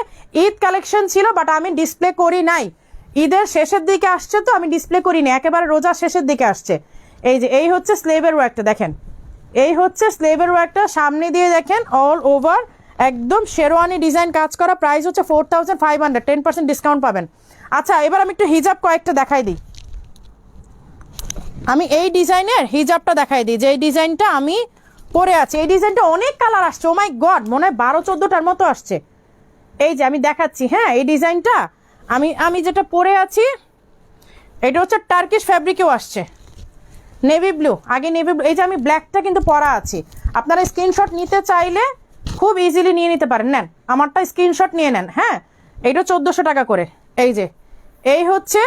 ঈদ কালেকশন ছিল, বাট আমি ডিসপ্লে করি নাই। ঈদের শেষের দিকে আসছে তো আমি ডিসপ্লে করিনি, একেবারে রোজার শেষের দিকে আসছে। এই যে এই হচ্ছে স্লেভের ওয়ার্কটা দেখেন, এই হচ্ছে স্লেভের ওয়ার্কটা, সামনে দিয়ে দেখেন অল ওভার একদম শেরওয়ানি ডিজাইন কাজ করা। প্রাইস হচ্ছে 4500, 10% ডিসকাউন্ট পাবেন। আচ্ছা এবার আমি একটু হিজাব কয়েকটা দেখাই দিই। আমি এই ডিজাইনের হিজাবটা দেখাই দিই, যে এই ডিজাইনটা আমি পরে আছে। এই ডিজাইনটা অনেক কালার আসছে, ও মাই গড, মনে হয় 12-14টার মতো আসছে। এই যে আমি দেখাচ্ছি, হ্যাঁ এই ডিজাইনটা আমি যেটা পরে আছি, এটা হচ্ছে টার্কিশ ফ্যাব্রিকেও আসছে, নেভি ব্লু, আগে নেভি ব্লু। এই যে আমি ব্ল্যাকটা কিন্তু পরা আছি, আপনারা স্ক্রিনশট নিতে চাইলে খুব ইজিলি নিয়ে নিতে পারেন, নেন আমারটা স্ক্রিনশট নিয়ে নেন। হ্যাঁ এইটা 1400 টাকা করে। এই যে এই হচ্ছে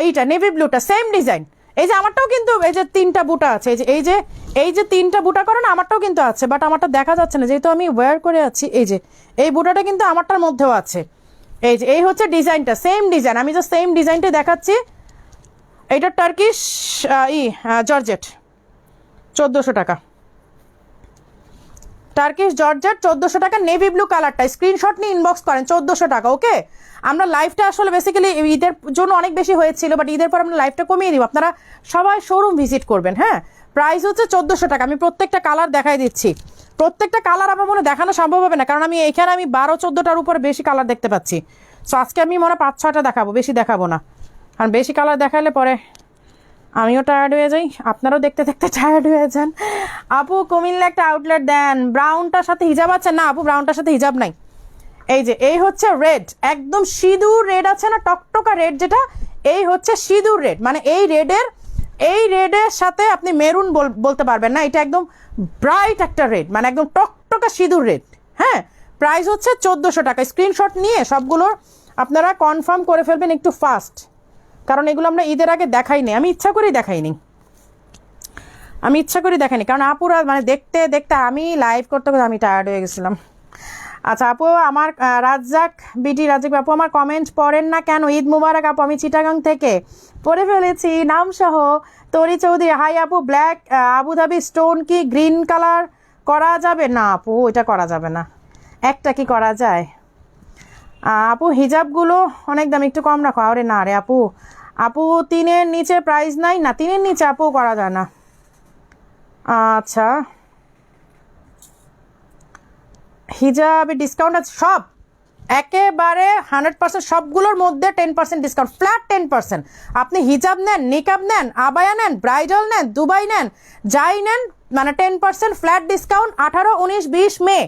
এইটা নেভি ব্লুটা, সেম ডিজাইন। এই যে আমারটাও কিন্তু এই যে 3টা বুটা আছে, এই যে 3টা বুটা করে না, আমারটাও কিন্তু আছে, বাট আমারটা দেখা যাচ্ছে না যেহেতু আমি ওয়্যার করে আছি। এই যে এই বুটাটা কিন্তু আমারটার মধ্যেও আছে। এই যে এই হচ্ছে ডিজাইনটা, সেম ডিজাইন, আমি জাস্ট সেম ডিজাইনটা দেখাচ্ছি। এইটা টার্কিশ জর্জেট, 1400 টাকা। টার্কিশ জর্জেট 1400 টাকা। নেভি ব্লু কালারটা স্ক্রিনশট নিয়ে ইনবক্স করেন, 1400 টাকা। ওকে, আমরা লাইভটা আসলে বেসিক্যালি ঈদের জন্য অনেক বেশি হয়েছিল, বাট ঈদের পর আমরা লাইভটা কমিয়ে দিব, আপনারা সবাই শোরুম ভিজিট করবেন। হ্যাঁ প্রাইস হচ্ছে 1400 টাকা। আমি প্রত্যেকটা কালার দেখাই দিচ্ছি, প্রত্যেকটা কালার আমার মনে দেখানো সম্ভব হবে না, কারণ আমি এখানে 12-14টার উপরে বেশি কালার দেখতে পাচ্ছি। সো আজকে আমি মনে 5-6টা দেখাবো, বেশি দেখাবো না, কারণ বেশি কালার দেখালে পরে আমিও টায়ার্ড হয়ে যাই, আপনারাও দেখতে দেখতে টায়ার্ড হয়ে যান। আপু কুমিল্লা একটা আউটলেট দেন, ব্রাউনটার সাথে হিজাব আছে? না আপু ব্রাউনটার সাথে হিজাব নাই। এই যে এই হচ্ছে রেড, একদম সিঁদুর রেড আছে না, টকটকা রেড যেটা, এই হচ্ছে সিঁদুর রেড। মানে এই রেডের সাথে আপনি মেরুন বলতে পারবেন না, এটা একদম ব্রাইট একটা রেড, মানে একদম টকটকা সিঁদুর রেড। হ্যাঁ প্রাইস হচ্ছে 1400 টাকা। স্ক্রিনশট নিয়ে সবগুলোর আপনারা কনফার্ম করে ফেলবেন একটু ফাস্ট, কারণ এগুলো আমরা ঈদের আগে দেখাইনি, আমি ইচ্ছা করেই দেখাইনি, কারণ আপুরা মানে দেখতে দেখতে আমি লাইভ করতে করতে আমি টায়ার্ড হয়ে গেছিলাম। আচ্ছা আপু আমার রাজ্জাক আপু আমার কমেন্ট পড়েন না কেন? ঈদ মুবারক আপু, আমি চিটাগাং থেকে পড়ে ফেলেছি নাম সহ। তরি চৌধুরী, হাই আপু, ব্ল্যাক আবুধাবি স্টোন কি গ্রিন কালার করা যাবে? না আপু ওইটা করা যাবে না, একটা কি করা যায়? আপু হিজাবগুলো অনেক দাম, একটু কম রাখো। আরে না রে আপু, 3-এর নিচে প্রাইস নাই না, 3-এর নিচে আপু করা যায় না। আচ্ছা হিজাবে ডিসকাউন্ট আছে সব, একেবারে 100%, সবগুলোর মধ্যে 10% ডিসকাউন্ট, ফ্ল্যাট 10%। আপনি হিজাব নেন, নিকাব নেন, আবায়া নেন, ব্রাইডাল নেন, দুবাই নেন, যাই নেন, মানে 10% ফ্ল্যাট ডিসকাউন্ট। 18, 19, 20 মে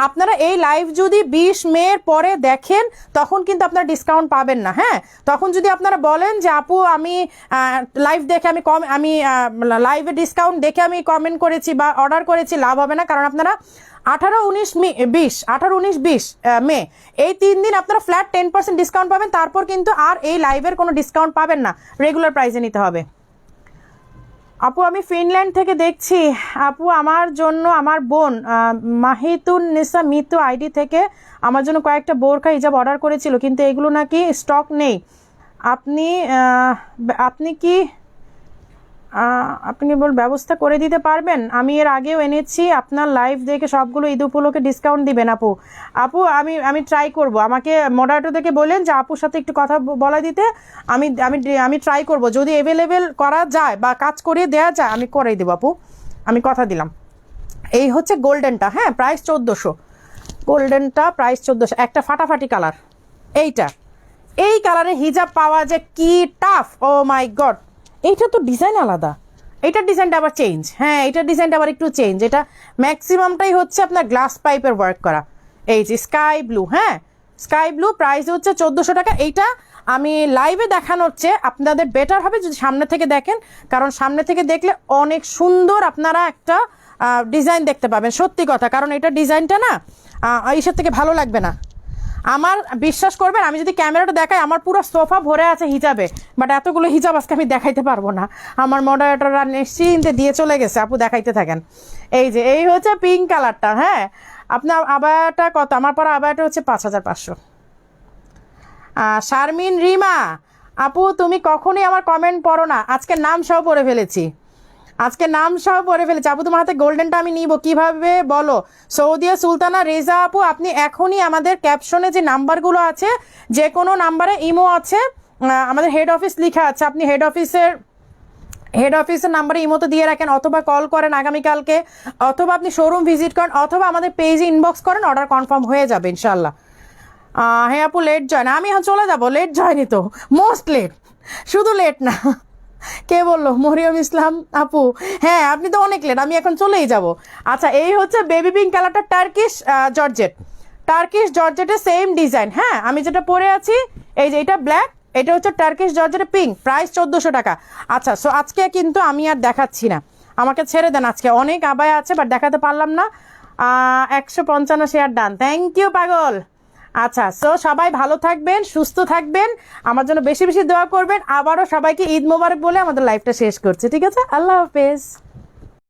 আপনারা এই লাইভ যদি 20 মের পরে দেখেন তখন কিন্তু আপনারা ডিসকাউন্ট পাবেন না। হ্যাঁ তখন যদি আপনারা বলেন যে আপু আমি লাইভ দেখে আমি লাইভে ডিসকাউন্ট দেখে আমি কমেন্ট করেছি বা অর্ডার করেছি, লাভ হবে না, কারণ আপনারা 18, 19, 20 মে এই 3 দিন আপনারা ফ্ল্যাট 10% ডিসকাউন্ট পাবেন, তারপর কিন্তু আর এই লাইভের কোনো ডিসকাউন্ট পাবেন না, রেগুলার প্রাইসে নিতে হবে। আপু আমি ফিনল্যান্ড থেকে দেখছি। আপু আমার জন্য আমার বোন মাহিতুন নিসা মিতু আইডি থেকে আমার জন্য কয়েকটা বোরখা হিজাব অর্ডার করেছিল, কিন্তু এগুলো নাকি স্টক নেই। আপনি কি ব্যবস্থা করে দিতে পারবেন? আমি এর আগেও এনেছি, আপনার লাইভ দেখে সবগুলো ঈদ উপলক্ষে ডিসকাউন্ট দিবেন আপু। আমি ট্রাই করব, আমাকে মডারেটর থেকে বললেন যে আপুর সাথে একটু কথা বলা দিতে, আমি ট্রাই করব, যদি অ্যাভেলেবেল করা যায় বা কাজ করিয়ে দেওয়া যায় আমি করে দেবো আপু, আমি কথা দিলাম। এই হচ্ছে গোল্ডেনটা, হ্যাঁ প্রাইস 1400, গোল্ডেনটা প্রাইস 1400, একটা ফাটাফাটি কালার। এই কালারে হিজাব পাওয়া যে কি টাফ, ও মাই গড। এইটা তো ডিজাইন আলাদা, এইটার ডিজাইনটা আবার চেঞ্জ, হ্যাঁ এইটার ডিজাইনটা আবার একটু চেঞ্জ, এটা ম্যাক্সিমামটাই হচ্ছে আপনার গ্লাস পাইপের ওয়ার্ক করা। এই যে স্কাই ব্লু, হ্যাঁ স্কাই ব্লু, প্রাইস হচ্ছে 1400 টাকা। এইটা আমি লাইভে দেখানোর চেয়ে আপনাদের বেটার হবে যদি সামনে থেকে দেখেন, কারণ সামনে থেকে দেখলে অনেক সুন্দর আপনারা একটা ডিজাইন দেখতে পাবেন, সত্যি কথা। কারণ এটা ডিজাইনটা না এইসব থেকে ভালো লাগবে না আমার, বিশ্বাস করবেন। আমি যদি ক্যামেরাটা দেখাই আমার পুরো সোফা ভরে আছে হিজাবে, বাট এতগুলো হিজাব আজকে আমি দেখাইতে পারবো না। আমার মডারেটররা নিশ্চিন্তে দিয়ে চলে গেছে, আপু দেখাইতে থাকেন। এই যে এই হচ্ছে পিঙ্ক কালারটা, হ্যাঁ। আপনার আবায়াটা কত? আমার পরা আবায়াটা হচ্ছে 5500। শারমিন রিমা আপু, তুমি কখনই আমার কমেন্ট পড়ো না, আজকে নাম সহ পড়ে ফেলেছি, আজকে নাম সহ পড়ে ফেলেছি। আপু তোমার হাতে গোল্ডেনটা আমি নিব কিভাবে বলো? সৌদিয়া সুলতানা রেজা আপু, আপনি এখনই আমাদের ক্যাপশনে যে নাম্বারগুলো আছে, যে কোনো নাম্বারে ইমো আছে, আমাদের হেড অফিস লেখা আছে, আপনি হেড অফিসের নাম্বারে ইমোতে দিয়ে রাখেন, অথবা কল করেন আগামীকালকে, অথবা আপনি শোরুম ভিজিট করেন, অথবা আমাদের পেজে ইনবক্স করেন, অর্ডার কনফার্ম হয়ে যাবে ইনশাল্লাহ। হ্যাঁ আপু, লেট জয়েন, আমি এখন চলে যাবো, লেট জয়েনই তো, মোস্ট লেট, শুধু লেট না। কে বললো? মরিয়ম ইসলাম আপু, হ্যাঁ আপনি তো অনেক লেট, আমি এখন চলেই যাব। আচ্ছা, এই হচ্ছে বেবি পিঙ্ক কালারটা, টার্কিশ জর্জেটের সেম ডিজাইন, হ্যাঁ। আমি যেটা পরে আছি এই যে এটা ব্ল্যাক, এটা হচ্ছে টার্কিশ জর্জেটের পিঙ্ক, প্রাইস 1400 টাকা। আচ্ছা, সো আজকে কিন্তু আমি আর দেখাচ্ছি না, আমাকে ছেড়ে দেন, আজকে অনেক আবায়া আছে বাট দেখাতে পারলাম না। 155 শেয়ার ডান, থ্যাংক ইউ পাগল। আচ্ছা, সো সবাই ভালো থাকবেন, সুস্থ থাকবেন, আমার জন্য বেশি বেশি দোয়া করবেন। আবারও সবাইকে ঈদ মোবারক বলে আমাদের লাইফটা শেষ করছি, ঠিক আছে? আল্লাহ হাফেজ।